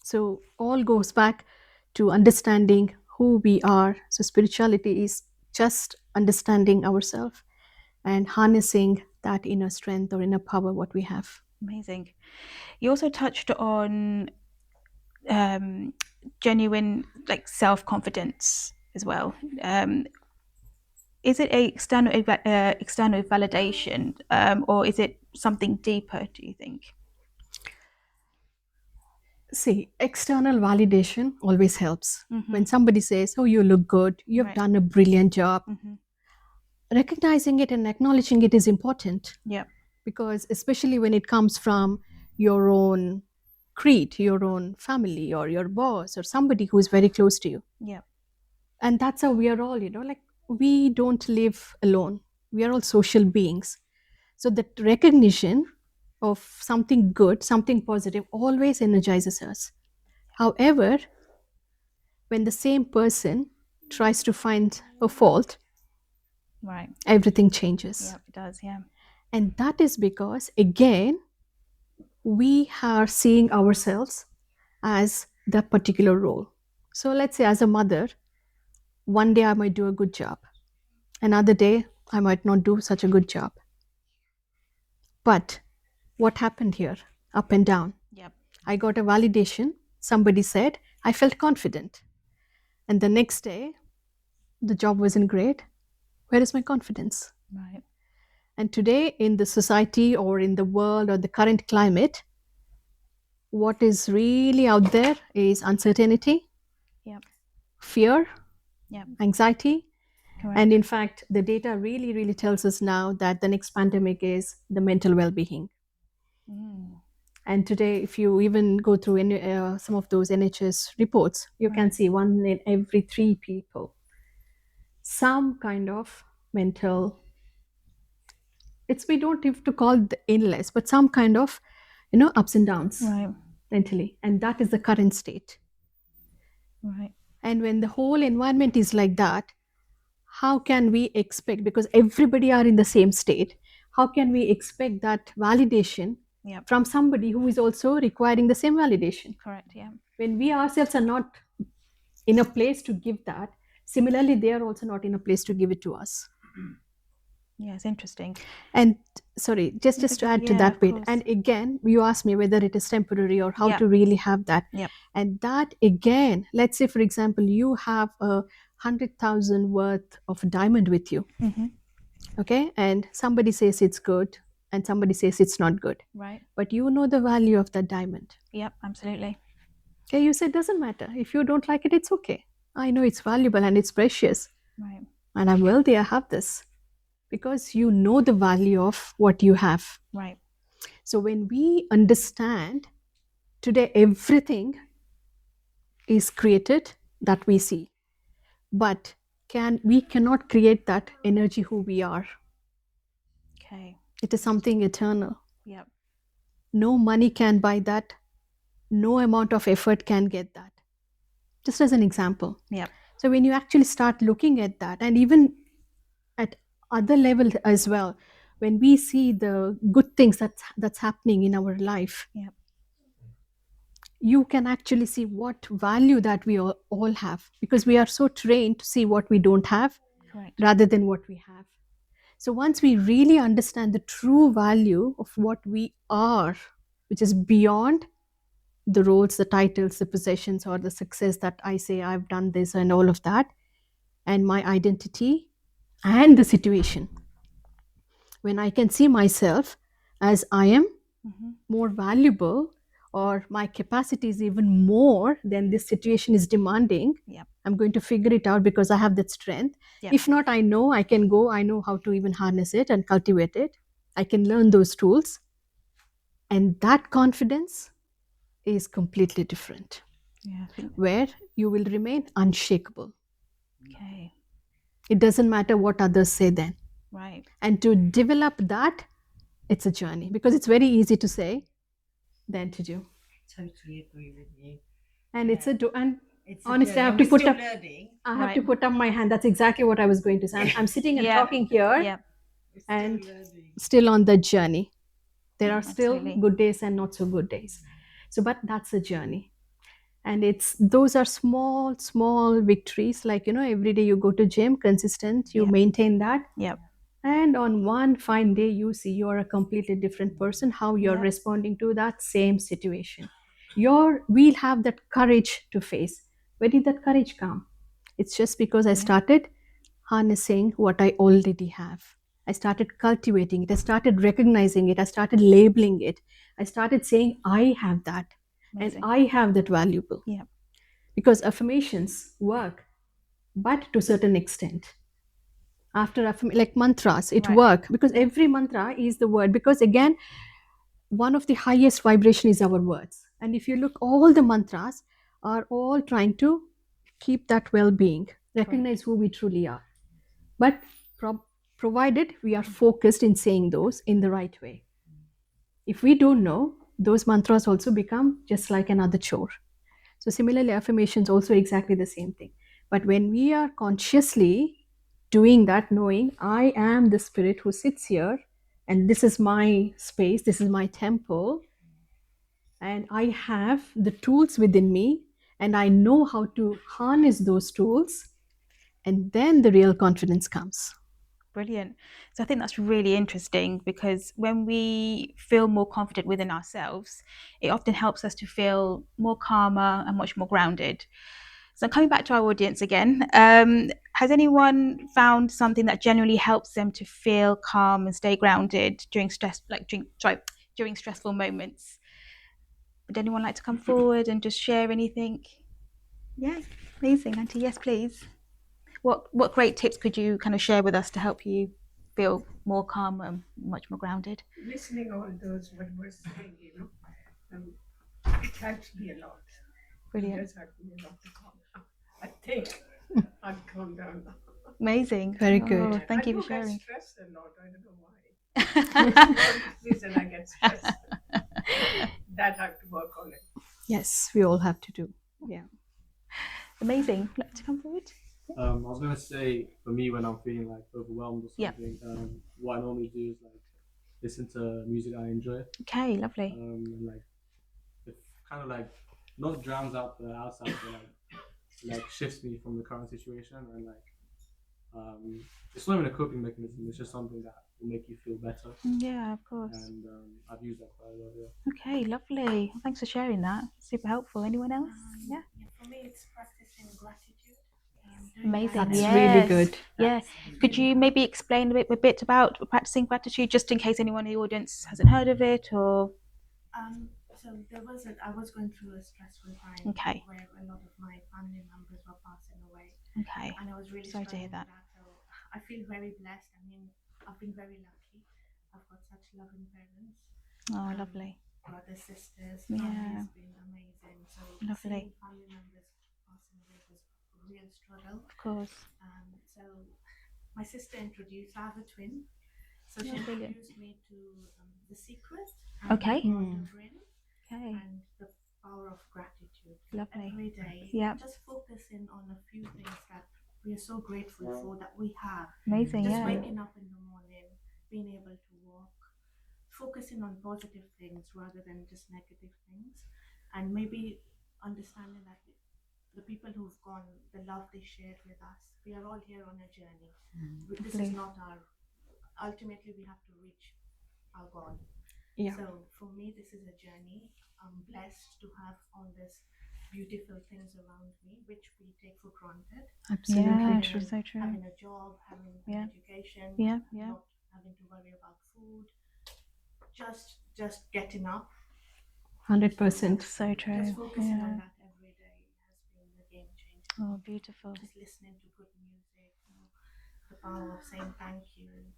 So all goes back to understanding who we are. So spirituality is just understanding ourselves and harnessing that inner strength or inner power what we have. Amazing. You also touched on genuine like self-confidence as well. Is it a external validation, or is it something deeper, do you think? See, external validation always helps. Mhm. When somebody says, oh, you look good, you've Right. done a brilliant job, Mhm. recognizing it and acknowledging it is important. Yeah. Because especially when it comes from your own creed, your own family, or your boss, or somebody who is very close to you. Yeah. And that's how we are all, like we don't live alone. We are all social beings. So that recognition of something good, something positive always energizes us. However, when the same person tries to find a fault, Right. everything changes. Yeah, it does. Yeah. And that is because, again, we are seeing ourselves as that particular role. So let's say, as a mother, one day I might do a good job, another day I might not do such a good job. But what happened here? Up and down. Yep. I got a validation. Somebody said, I felt confident. And the next day, the job wasn't great. Where is my confidence? Right. And today, in the society or in the world or the current climate, what is really out there is uncertainty, Yep. fear, Yep. anxiety. Correct. And in fact, the data really, really tells us now that the next pandemic is the mental well being. Mm. And today, if you even go through some of those NHS reports, you can see 1 in every 3 people, some kind of mental, we don't have to call it illness, but some kind of, ups and downs Right. mentally. And that is the current state. Right. And when the whole environment is like that, how can we expect, because everybody are in the same state, how can we expect that validation Yep. from somebody who is also requiring the same validation? Correct. Yeah. When we ourselves are not in a place to give that, similarly, they are also not in a place to give it to us. Yeah, it's interesting. And sorry, just to add to Yeah, that of bit, course. and again, you asked me whether it is temporary or how Yeah. to really have that. Yep. And that again, let's say, for example, you have a 100,000 worth of diamond with you, Mm-hmm. okay, and somebody says it's good and somebody says it's not good, Right. but you know the value of that diamond. Yep. Absolutely. Okay, you say it doesn't matter, if you don't like it, it's okay, I know it's valuable and it's precious, Right. and I'm wealthy, I have this, because you know the value of what you have. Right. So when we understand, today everything is created that we see, but we cannot create that energy who we are. Okay. It is something eternal. Yep. No money can buy that, no amount of effort can get that. Just as an example. Yep. So when you actually start looking at that, and even at other level as well, when we see the good things that's happening in our life, Yep. you can actually see what value that we all have, because we are so trained to see what we don't have Correct. rather than what we have. So once we really understand the true value of what we are, which is beyond the roles, the titles, the possessions, or the success that I say I've done this and all of that, and my identity and the situation, when I can see myself as I am Mm-hmm. more valuable, or my capacity is even more than this situation is demanding, Yep. I'm going to figure it out because I have that strength. Yep. If not, I know I can go, I know how to even harness it and cultivate it. I can learn those tools. And that confidence is completely different, Yeah. I think. where you will remain unshakable. Okay. It doesn't matter what others say then. Right. And to develop that, it's a journey, because it's very easy to say than to do. Totally agree with you. And Yeah. it's a and It's a honestly, I journey, have and to we're put still up. learning. I have Right. to put up my hand. That's exactly what I was going to say. I'm sitting and Yeah. talking here, Yep. We're still and learning. still on the journey. There Yeah, are still absolutely. good days and not so good days. So, but that's a journey. And it's those are small victories, like, every day you go to gym consistent, you Yep. maintain that, Yep. and on one fine day you see you're a completely different person, how you're Yep. responding to that same situation. We'll have that courage to face. Where did that courage come? It's just because I started harnessing what I already have. I started cultivating it. I started recognizing it. I started labeling it. I started saying, I have that. And Amazing. I have that valuable. Yep. Because affirmations work, but to a certain extent. After like mantras, it Right. work because every mantra is the word. Because again, one of the highest vibration is our words. And if you look, all the mantras are all trying to keep that well-being, recognize who we truly are. But provided we are focused in saying those in the right way. If we don't know, those mantras also become just like another chore. So similarly, affirmations also exactly the same thing. But when we are consciously doing that, knowing I am the spirit who sits here, and this is my space, this is my temple, and I have the tools within me, and I know how to harness those tools, and then the real confidence comes. Brilliant. So I think that's really interesting, because when we feel more confident within ourselves, it often helps us to feel more calmer and much more grounded. So coming back to our audience again, has anyone found something that genuinely helps them to feel calm and stay grounded during during stressful moments? Would anyone like to come forward and just share anything? Yeah, amazing, Auntie. Yes, please. What great tips could you kind of share with us to help you feel more calm and much more grounded? Listening all those what we're saying, it helps me a lot. It Brilliant. does help me a lot to calm down. I think I'd calm down now. Amazing. Very good. Thank I you do for get sharing. stressed a lot. I don't know why. There's one reason I get stressed. That I have to work on it. Yes, we all have to do. Yeah. Amazing. Would you like to come forward? I was gonna say, for me, when I'm feeling like overwhelmed or Yeah. something, what I normally do is like listen to music I enjoy. Okay, lovely. And like it kind of like not drowns out the outside, but like shifts me from the current situation, and like it's not even a coping mechanism. It's just something that will make you feel better. Yeah, of course. And I've used that quite a lot. Yeah. Okay, lovely. Well, thanks for sharing that. Super helpful. Anyone else? Yeah. For me, it's practicing gratitude. Amazing. That's yes. really good. Yeah. Could you maybe explain a bit about practicing gratitude, just in case anyone in the audience hasn't heard of it, or? So I was going through a stressful time Okay. where a lot of my family members were passing away, Okay. and I was really Sorry to hear struggling that. with that. So I feel very blessed. I mean, I've been very lucky. I've got such loving parents. Oh, lovely. Brothers, sisters, Yeah. family has been amazing. So Lovely. seeing family members passing away was a real struggle. Of course. So my sister introduced, I have a twin. So she Oh, brilliant. introduced me to The Secret and Okay. Lord of Rin Okay. and the power of gratitude. Lovely. Every day, Yeah. just focusing on a few things that we are so grateful for that we have. Amazing. Just Yeah. waking up in the morning, being able to walk, focusing on positive things rather than just negative things, and maybe understanding that the people who've gone, the love they shared with us, we are all here on a journey. This is Lovely. not our, ultimately we have to reach our God. Yeah. So for me, this is a journey. I'm blessed to have all these beautiful things around me, which we take for granted. Absolutely. Yeah, Having so true. Having a job, having Yeah. an education, Yeah, yeah. not having to worry about food, just getting up. 100%. So true. Just focusing Yeah. on that every day has been a game changer. Oh, beautiful. Just listening to good music, the power of saying thank you.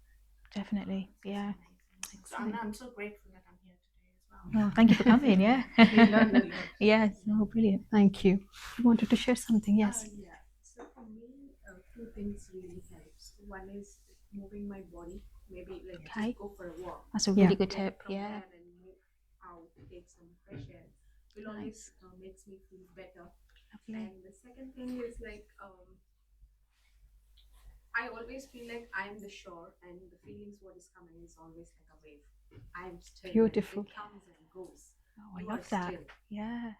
Definitely. It's Yeah. amazing. So I'm so grateful that I'm here today as well. Oh, thank you for coming. Yeah. We learn a lot. Yes. Oh, brilliant. Thank you. You wanted to share something? Yes. Yeah. So for me, two things really helps. One is moving my body. Maybe like Okay. just go for a walk. That's a really Yeah. good Get tip. from Yeah. there and move out, take some fresh air. Will always makes me feel better. Lovely. And the second thing is like I always feel like I'm the shore, and the feelings what is coming is always like a wave. I'm still. Beautiful. It comes and goes. Oh, I You love are that. still. Yeah.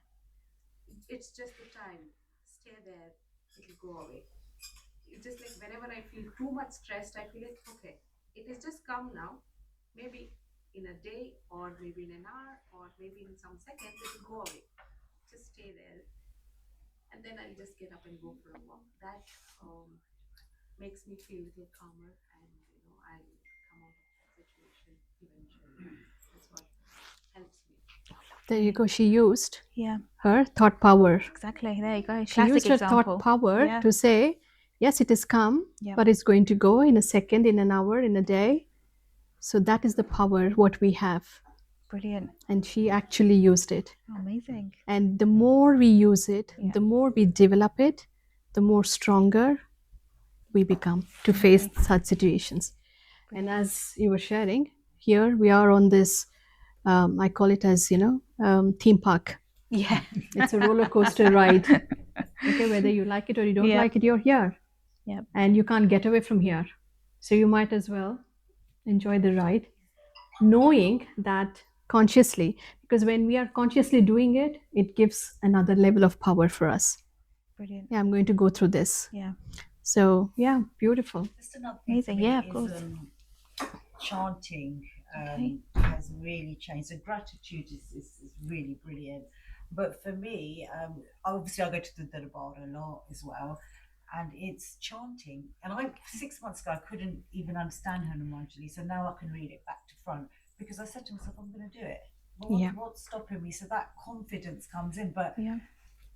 it's just the time. Stay there, it'll go away. It's just like whenever I feel too much stressed, I feel like, okay, it is just come now. Maybe in a day, or maybe in an hour, or maybe in some seconds, it will go away. Just stay there. And then I'll just get up and go for a walk. That makes me feel a little calmer, and I'll come out of that situation eventually. That's what helps me. There you go. She used Yeah, her thought power. exactly. There you go. She Classic used her example. thought power Yeah. to say, yes, it has come, Yeah. but it's going to go in a second, in an hour, in a day. So that is the power what we have. Brilliant. And she actually used it. Oh, amazing. And the more we use it, Yeah. the more we develop it, the more stronger we become to face such situations. And as you were sharing, here we are on this, I call it as, theme park. Yeah. It's a roller coaster ride. Okay, whether you like it or you don't Yep. like it, you're here. Yep. And you can't get away from here. So you might as well enjoy the ride, knowing that consciously, because when we are consciously doing it, it gives another level of power for us. Brilliant. Yeah, I'm going to go through this. Yeah. So, yeah, beautiful. Just another thing Amazing. for me Yeah, of is, course. chanting Okay. has really changed. So gratitude is really brilliant. But for me, obviously I go to the Darbar a lot as well, and it's chanting. And 6 months ago, I couldn't even understand Hanumanjali, so now I can read it back to front, because I said to myself, I'm going to do it. Yeah. What's stopping me? So that confidence comes in. But Yeah.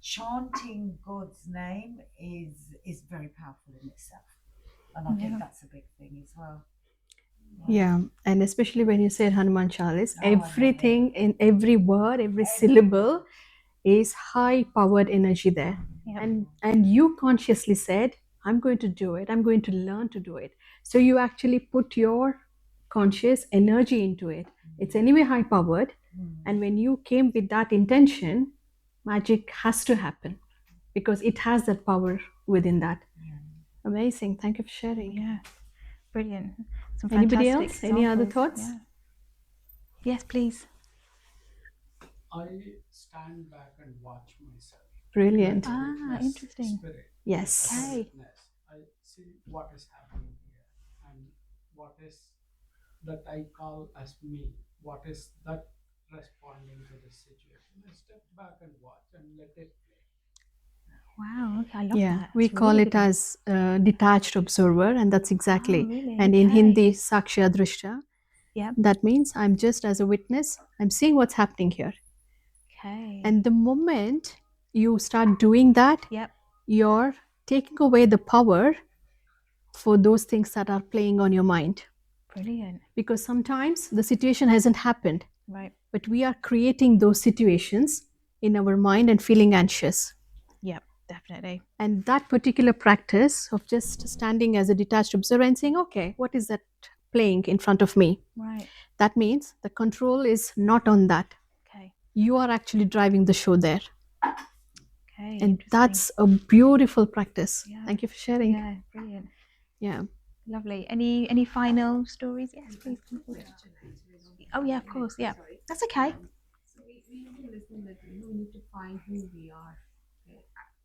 chanting God's name is very powerful in itself, and I think that's a big thing as well. Yeah, and especially when you said Hanuman Chalis, Oh, I love everything in every word, every syllable is high powered energy there. Yep. And you consciously said, I'm going to do it, I'm going to learn to do it. So you actually put your conscious energy into it. It's anyway high powered. And when you came with that intention, magic has to happen because it has that power within that. Amazing. Thank you for sharing. Yeah. Brilliant. Some Anybody fantastic else? Any other examples. thoughts? Yeah. Yes, please. I stand back and watch myself. Brilliant. Like a Ah, witness interesting. Spirit. Yes. As a Okay. witness. I see what is happening here and what is that I call as me. What is that responding to the situation? I step back and watch and let it play. Wow. Okay, I love Yeah, that. we It's call really it good one. as detached observer, and that's exactly. Oh, really? And in Okay. Hindi, Sakshya Drishta. Yep. That means I'm just as a witness. I'm seeing what's happening here. Okay. And the moment you start doing that, Yep. you're taking away the power for those things that are playing on your mind. Brilliant. Because sometimes the situation hasn't happened, Right. but we are creating those situations in our mind and feeling anxious. Yep. Definitely. And that particular practice of just standing as a detached observer and saying, okay, what is that playing in front of me? Right. That means the control is not on that. Okay. You are actually driving the show there. Okay. And Interesting. that's a beautiful practice. Yeah. Thank you for sharing. Yeah. Brilliant. Yeah. Lovely. Any final stories? Yes, please. Come forward. Oh yeah, of course. Yeah. That's okay. So we have been listening that we need to find who we are. Okay?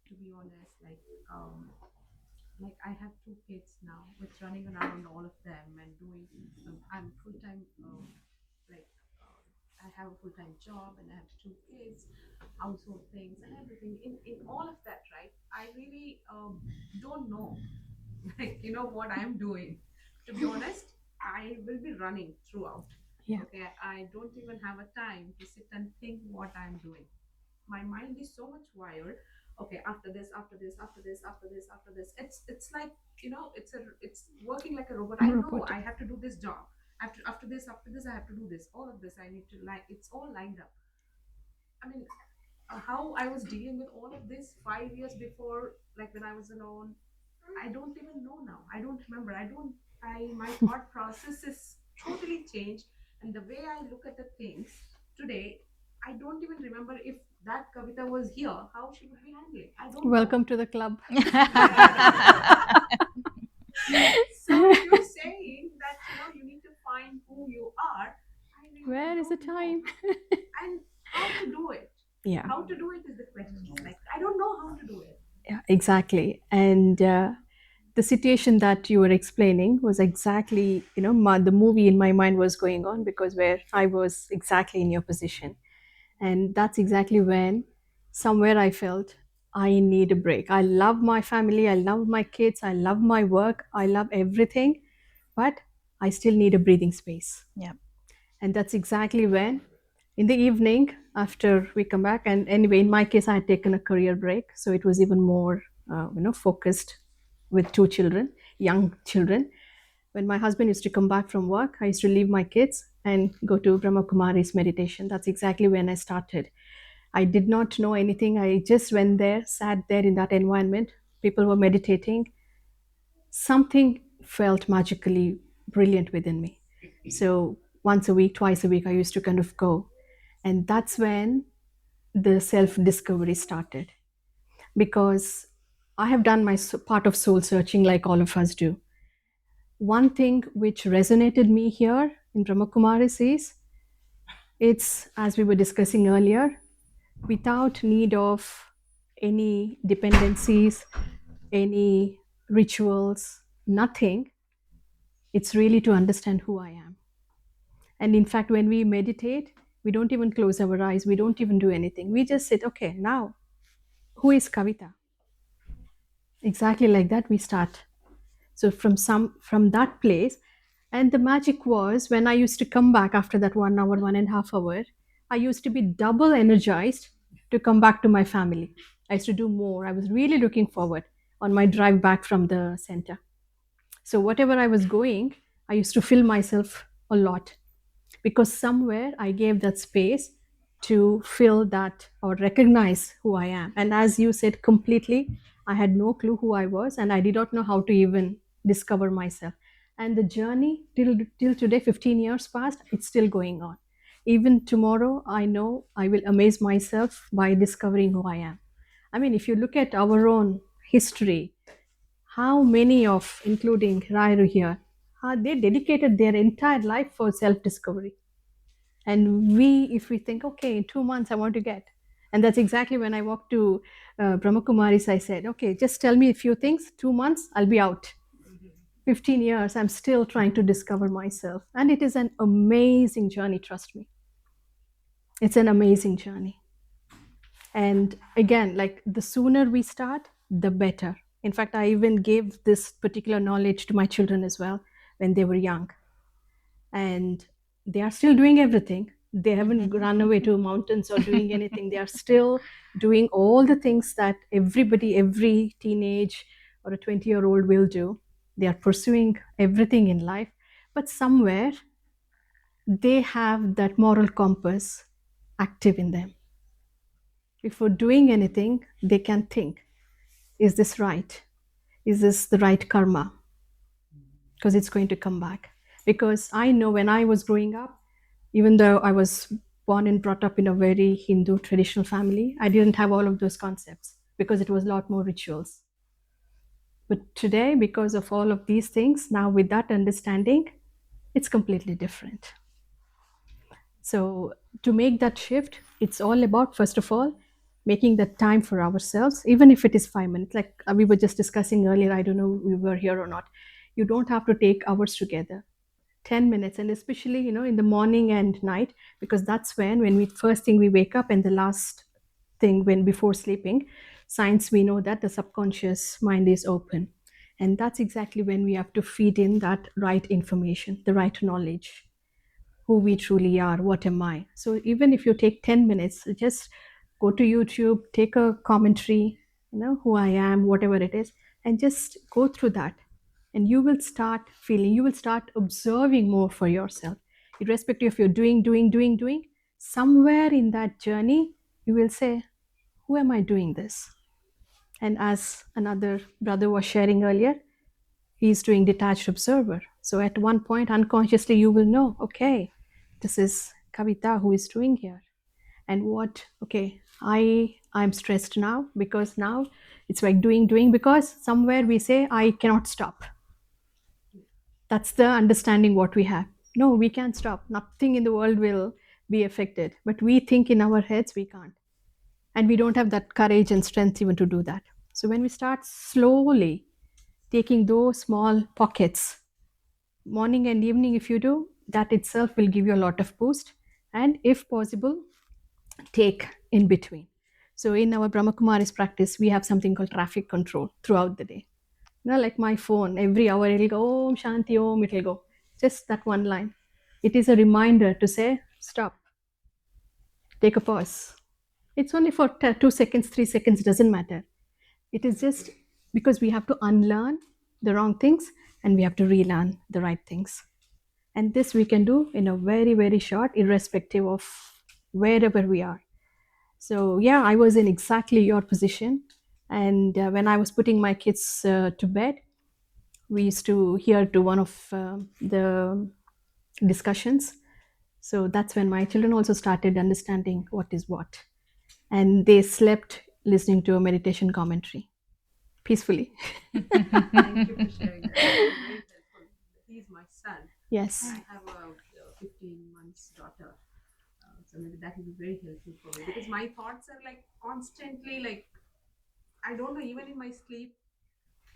To be honest, like I have 2 kids now, with running around all of them and doing. I'm full time. I have a full time job and I have 2 kids, household things and everything. In all of that, right? I really don't know, what I'm doing. To be honest, I will be running throughout. Yeah. Okay, I don't even have a time to sit and think what I'm doing. My mind is so much wired. Okay, after this, after this, after this, after this, after this. It's like it's working like a robot. I know I have to do this job. After this, I have to do this. All of this I need to it's all lined up. I mean, how I was dealing with all of this 5 years before, like when I was alone, I don't even know now. I don't remember. My thought process is totally changed. And the way I look at the things today, I don't even remember if that Kavita was here, how she would be handling. I don't Welcome to the club. know. So you're saying that you need to find who you are. I really Where is the don't know. time? And how to do it. Yeah. How to do it is the question. Like, I don't know how to do it. Yeah, exactly. And the situation that you were explaining was exactly, the movie in my mind was going on, because where I was exactly in your position. And that's exactly when somewhere I felt I need a break. I love my family, I love my kids, I love my work, I love everything, but I still need a breathing space. Yeah. And that's exactly when, in the evening, after we come back, and anyway, in my case, I had taken a career break. So it was even more, focused with two children, young children. When my husband used to come back from work, I used to leave my kids and go to Brahma Kumaris meditation. That's exactly when I started. I did not know anything. I just went there, sat there in that environment. People were meditating. Something felt magically brilliant within me. So once a week, twice a week, I used to kind of go. And that's when the self discovery started. Because I have done my part of soul searching like all of us do. One thing which resonated me here in Brahma Kumaris is, it's, as we were discussing earlier, without need of any dependencies, any rituals, nothing. It's really to understand who I am. And in fact, when we meditate, we don't even close our eyes, we don't even do anything. We just sit, okay, now, who is Kavita? Exactly like that, we start. So from that place, and the magic was when I used to come back after that 1 hour, 1.5 hour, I used to be double energized to come back to my family. I used to do more. I was really looking forward on my drive back from the center. So whatever I was going, I used to fill myself a lot, because somewhere I gave that space to feel that or recognize who I am. And as you said, completely, I had no clue who I was, and I did not know how to even discover myself. And the journey till today, 15 years past, it's still going on. Even tomorrow, I know I will amaze myself by discovering who I am. I mean, if you look at our own history, how many of, including Rairu here, they dedicated their entire life for self discovery. And we, if we think, okay, in 2 months I want to get, and that's exactly when I walked to Brahma Kumaris, I said, okay, just tell me a few things, 2 months, I'll be out. 15 years, I'm still trying to discover myself. And it is an amazing journey, trust me. It's an amazing journey. And again, like the sooner we start, the better. In fact, I even gave this particular knowledge to my children as well when they were young. And they are still doing everything. They haven't run away to mountains or doing anything. They are still doing all the things that everybody, every teenage or a 20-year-old will do. They are pursuing everything in life, but somewhere they have that moral compass active in them. Before doing anything, they can think, is this right? Is this the right karma? Because it's going to come back. Because I know when I was growing up, even though I was born and brought up in a very Hindu traditional family, I didn't have all of those concepts, because it was a lot more rituals. But today, because of all of these things, now with that understanding, it's completely different. So to make that shift, it's all about, first of all, making that time for ourselves, even if it is 5 minutes. Like we were just discussing earlier, I don't know if we were here or not. You don't have to take hours together. 10 minutes, and especially in the morning and night, because that's when we first thing we wake up, and the last thing when before sleeping, science, we know that the subconscious mind is open, and that's exactly when we have to feed in that right information, the right knowledge, who we truly are, what am I. So even if you take 10 minutes, just go to YouTube, take a commentary, who I am, whatever it is, and just go through that. And you will start feeling, you will start observing more for yourself. Irrespective of you're doing, somewhere in that journey, you will say, who am I doing this? And as another brother was sharing earlier, he's doing detached observer. So at one point, unconsciously, you will know, okay, this is Kavita who is doing here. And what, okay, I'm stressed now, because now it's like doing, because somewhere we say, I cannot stop. That's the understanding what we have. No, we can't stop. Nothing in the world will be affected. But we think in our heads we can't. and we don't have that courage and strength even to do that. So when we start slowly taking those small pockets, morning and evening, if you do, that itself will give you a lot of boost. And if possible, take in between. So in our Brahma Kumaris practice, we have something called traffic control throughout the day. Like my phone, every hour it'll go, Om Shanti Om, it'll go. Just that one line. It is a reminder to say, stop, take a pause. It's only for 2 seconds, 3 seconds, doesn't matter. It is just because we have to unlearn the wrong things and we have to relearn the right things. And this we can do in a very, very short, irrespective of wherever we are. So yeah, I was in exactly your position. And when I was putting my kids to bed, we used to hear to one of the discussions. So that's when my children also started understanding what is what. And they slept listening to a meditation commentary peacefully. Thank you for sharing that. It's very helpful. He's my son. Yes. I have a 15 months daughter. So maybe that will be very helpful for me, because my thoughts are like constantly like, I don't know, even in my sleep,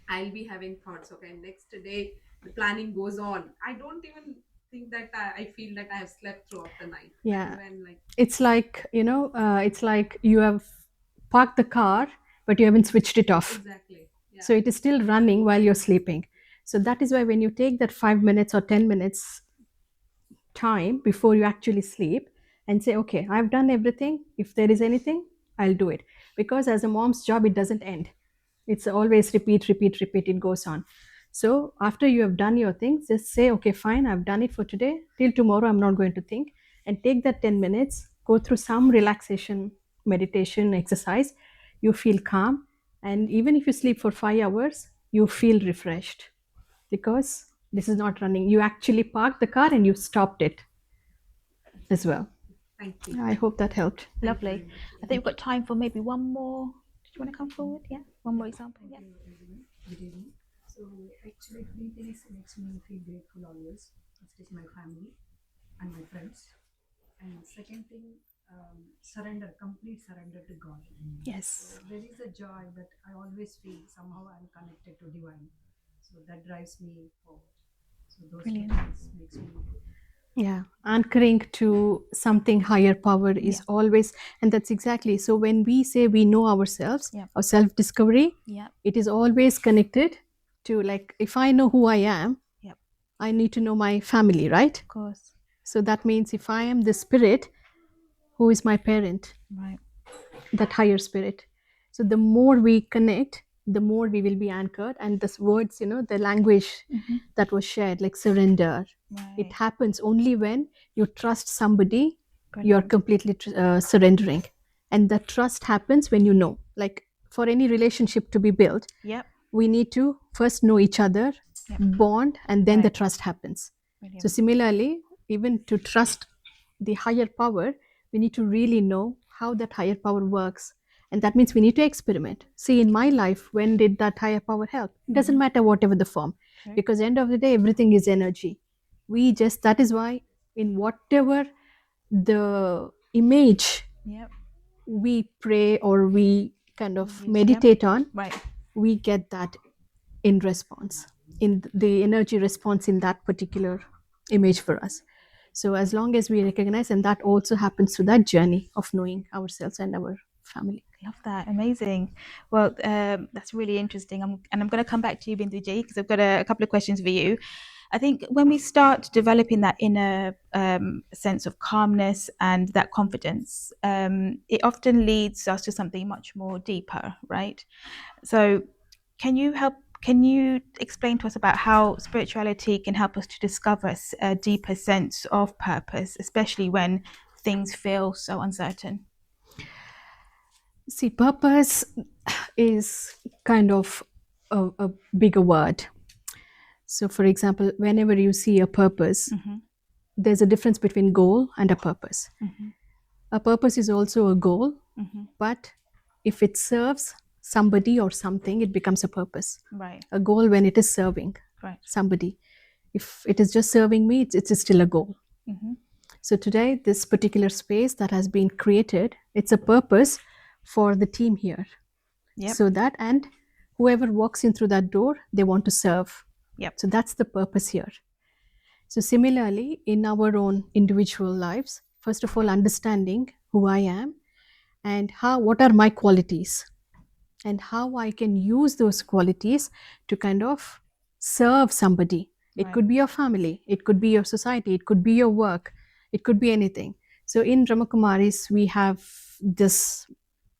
I'll be having thoughts. Okay, next day the planning goes on. I don't even think that I feel that I have slept throughout the night. Yeah. When like It's like, it's like you have parked the car, but you haven't switched it off. exactly. Yeah. So it is still running while you're sleeping. So that is why when you take that 5 minutes or 10 minutes time before you actually sleep and say, okay, I've done everything. If there is anything, I'll do it. Because as a mom's job, it doesn't end. It's always repeat, repeat, repeat. It goes on. So after you have done your things, just say, okay, fine, I've done it for today. Till tomorrow, I'm not going to think. And take that 10 minutes, go through some relaxation, meditation, exercise. You feel calm. And even if you sleep for 5 hours, you feel refreshed because this is not running. You actually parked the car and you stopped it as well. Thank you. I hope that helped. Lovely. I think we've got time for maybe one more. Did you want to come forward? Yeah, one more example. Yeah. Good evening. So actually 3 things makes me feel grateful always. First is my family and my friends. And second thing, surrender, complete surrender to God. Yes. So there is a joy that I always feel somehow I'm connected to divine. So that drives me forward. So those 2 Brilliant. things makes me Yeah, anchoring to something higher power is always, and that's exactly. So when we say we know ourselves, Yeah. or self discovery, Yeah. it is always connected to, like, if I know who I am, Yep. I need to know my family, right? Of course. So that means if I am the spirit, who is my parent? Right. That higher spirit. So the more we connect, the more we will be anchored. And the words, the language that was shared, like surrender, Right. it happens only when you trust somebody. Brilliant. You're completely surrendering, and the trust happens when you know. Like for any relationship to be built, Yep. we need to first know each other, Yep. bond, and then the Right. trust happens. Brilliant. So similarly, even to trust the higher power, we need to really know how that higher power works. And that means we need to experiment. See, in my life, when did that higher power help? It doesn't matter whatever the form, Okay. because end of the day, everything is energy. That is why in whatever the image Yep. we pray or we kind of Use, meditate on, Right. we get that in response, in the energy response in that particular image for us. So as long as we recognize, and that also happens through that journey of knowing ourselves and our family. Love that. Amazing. Well, that's really interesting. And I'm going to come back to you, Binduji, because I've got a couple of questions for you. I think when we start developing that inner sense of calmness and that confidence, it often leads us to something much more deeper, right? So can you explain to us about how spirituality can help us to discover a deeper sense of purpose, especially when things feel so uncertain? See, purpose is kind of a bigger word. So, for example, whenever you see a purpose, there's a difference between goal and a purpose. A purpose is also a goal, but if it serves somebody or something, it becomes a purpose. Right. A goal when it is serving Right. somebody. If it is just serving me, it's still a goal. So today, this particular space that has been created, it's a purpose for the team here. Yep. So that, and whoever walks in through that door, they want to serve. Yep. So that's the purpose here. So similarly, in our own individual lives, first of all, understanding who I am and what are my qualities and how I can use those qualities to kind of serve somebody. It Right. could be your family, it could be your society, it could be your work, it could be anything. So in Brahma Kumaris, we have this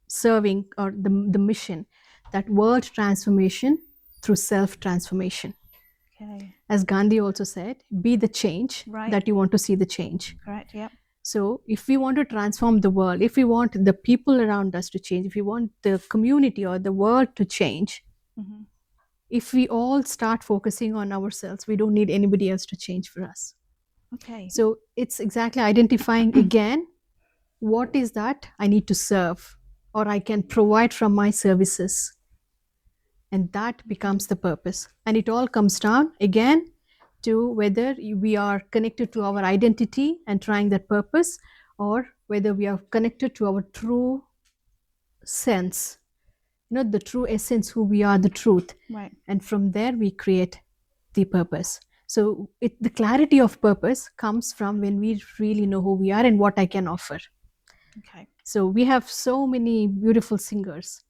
serving or the mission, that world transformation through self-transformation. Okay. As Gandhi also said, be the change Right. that you want to see the change. Correct. Yep. So if we want to transform the world, if we want the people around us to change, if we want the community or the world to change, Mm-hmm. if we all start focusing on ourselves, we don't need anybody else to change for us. Okay. So it's exactly identifying again, what is that I need to serve or I can provide from my services. And that becomes the purpose. And it all comes down again to whether we are connected to our identity and trying that purpose, or whether we are connected to our true sense, the true essence, who we are, the truth. Right. And from there we create the purpose. So the clarity of purpose comes from when we really know who we are and what I can offer. Okay. So we have so many beautiful singers.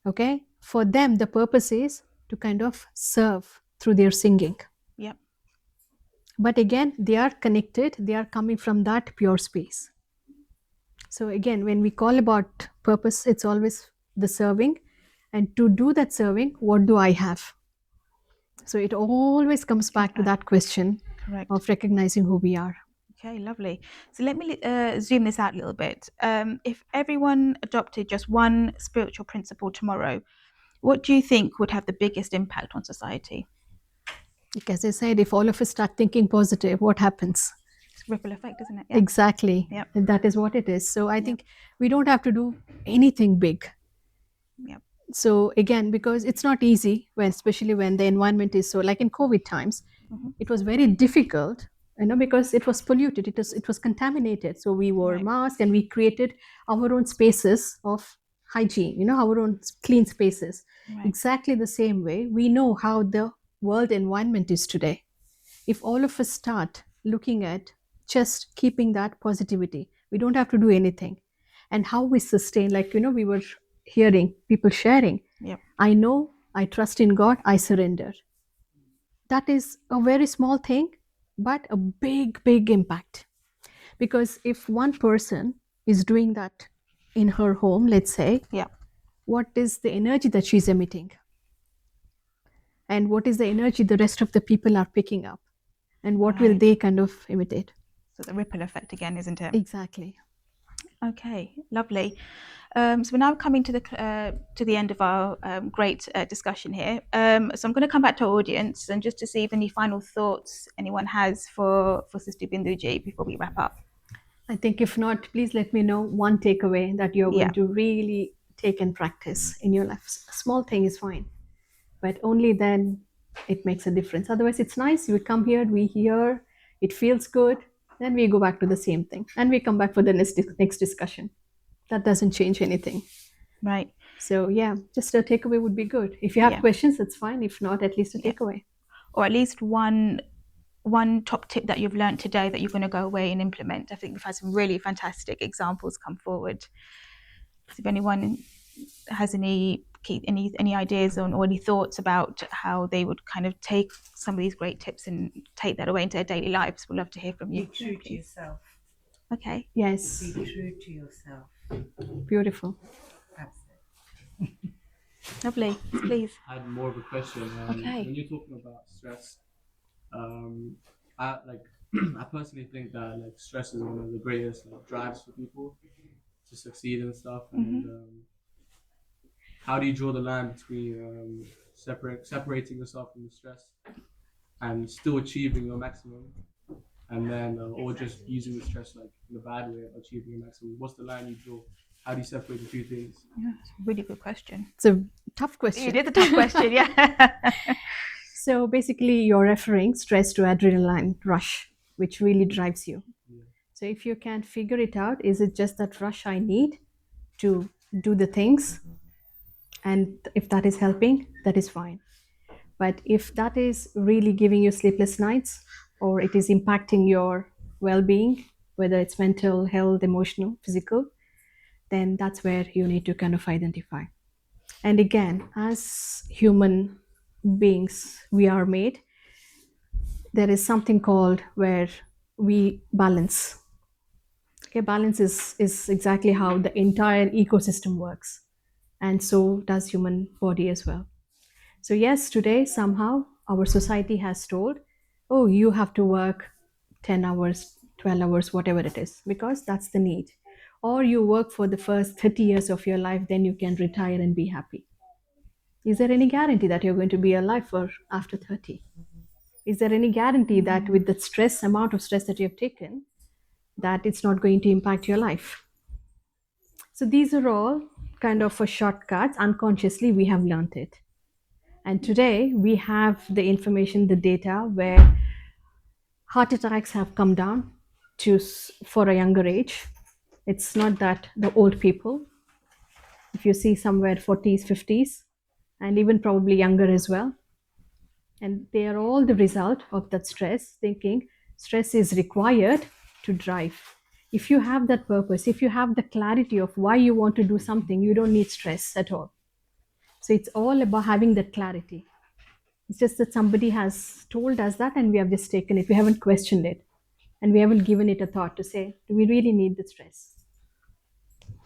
Okay, for them the purpose is to kind of serve through their singing. Yep. But again, they are connected, they are coming from that pure space. So again, when we call about purpose, it's always the serving. And to do that serving, what do I have? So it always comes back to that question. Correct. Of recognizing who we are. Okay, lovely. So let me zoom this out a little bit. If everyone adopted just one spiritual principle tomorrow, what do you think would have the biggest impact on society? Like as I said, if all of us start thinking positive, what happens? It's a ripple effect, isn't it? Yeah. Exactly. Yep. And that is what it is. So I think we don't have to do anything big. Yep. So again, because it's not easy, especially when the environment is so, like in COVID times, it was very difficult, because it was polluted, it was contaminated. So we wore masks and we created our own spaces of hygiene, our own clean spaces. Right. Exactly the same way, we know how the world environment is today. If all of us start looking at just keeping that positivity, we don't have to do anything. And how we sustain, like, we were hearing people sharing, Yep. I know, I trust in God, I surrender. That is a very small thing, but a big, big impact. Because if one person is doing that in her home, let's say, Yeah. what is the energy that she's emitting? And what is the energy the rest of the people are picking up? And what will they kind of imitate? So the ripple effect again, isn't it? Exactly. Okay, lovely. So we're now coming to the end of our great discussion here. So I'm going to come back to our audience and just to see if any final thoughts anyone has for Sister Binduji before we wrap up. I think if not, please let me know one takeaway that you're going to really take and practice in your life. A small thing is fine, but only then it makes a difference. Otherwise, it's nice. We come here, we hear, it feels good. Then we go back to the same thing and we come back for the next discussion. That doesn't change anything. Right. So yeah, just a takeaway would be good. If you have questions, that's fine. If not, at least a takeaway. Or at least one top tip that you've learned today that you're going to go away and implement. I think we've had some really fantastic examples come forward. So if anyone has any ideas or any thoughts about how they would kind of take some of these great tips and take that away into their daily lives, we'd love to hear from you. Be true to yourself. Okay. Yes. Be true to yourself. Beautiful. Absolutely. Lovely. Please. I had more of a question. Okay. When you're talking about stress, I personally think that like stress is one of the greatest drives for people to succeed and stuff. And how do you draw the line between separating yourself from the stress and still achieving your maximum, and then or just using the stress like in a bad way of achieving your maximum? What's the line you draw? How do you separate the two things? Yeah, it's a really good question. It's a tough question. It is a tough question, yeah. So basically, you're referring stress to adrenaline rush, which really drives you. Yeah. So if you can figure it out, is it just that rush I need to do the things, and if that is helping, that is fine. But if that is really giving you sleepless nights, or it is impacting your well-being, whether it's mental health, emotional, physical, then that's where you need to kind of identify. And again, as human beings, we are made, there is something called where we balance. Okay, balance is exactly how the entire ecosystem works, and so does human body as well. So yes, today somehow our society has told, oh, you have to work 10 hours, 12 hours, whatever it is, because that's the need. Or you work for the first 30 years of your life, then you can retire and be happy. Is there any guarantee that you're going to be alive for after 30? Is there any guarantee that with the stress, amount of stress that you have taken, that it's not going to impact your life? So these are all kind of a shortcuts. Unconsciously, we have learned it. And today we have the information, the data where heart attacks have come down to for a younger age. It's not that the old people, if you see somewhere 40s, 50s, and even probably younger as well. And they are all the result of that stress, thinking stress is required to drive. If you have that purpose, if you have the clarity of why you want to do something, you don't need stress at all. So it's all about having that clarity. It's just that somebody has told us that and we have just taken it. We haven't questioned it. And we haven't given it a thought to say, do we really need the stress?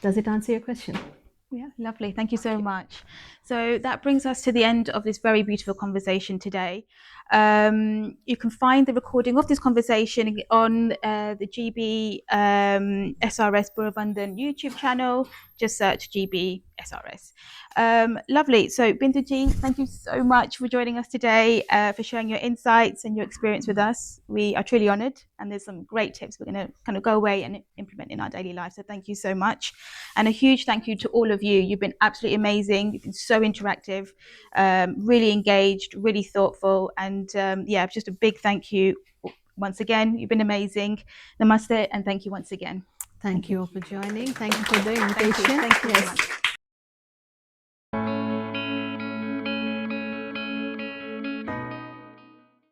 Does it answer your question? Yeah, lovely. Thank you so much. So that brings us to the end of this very beautiful conversation today. You can find the recording of this conversation on the GB SRS Brundavan YouTube channel. Just search GB SRS. Lovely. So Binduji, thank you so much for joining us today, for sharing your insights and your experience with us. We are truly honoured, and there's some great tips we're going to kind of go away and implement in our daily life. So thank you so much. And a huge thank you to all of you. You've been absolutely amazing. You've been so interactive, really engaged, really thoughtful. And yeah, just a big thank you once again. You've been amazing. Namaste, and thank you once again. Thank you all for joining. Thank you for the invitation. Thank you very Yes. much.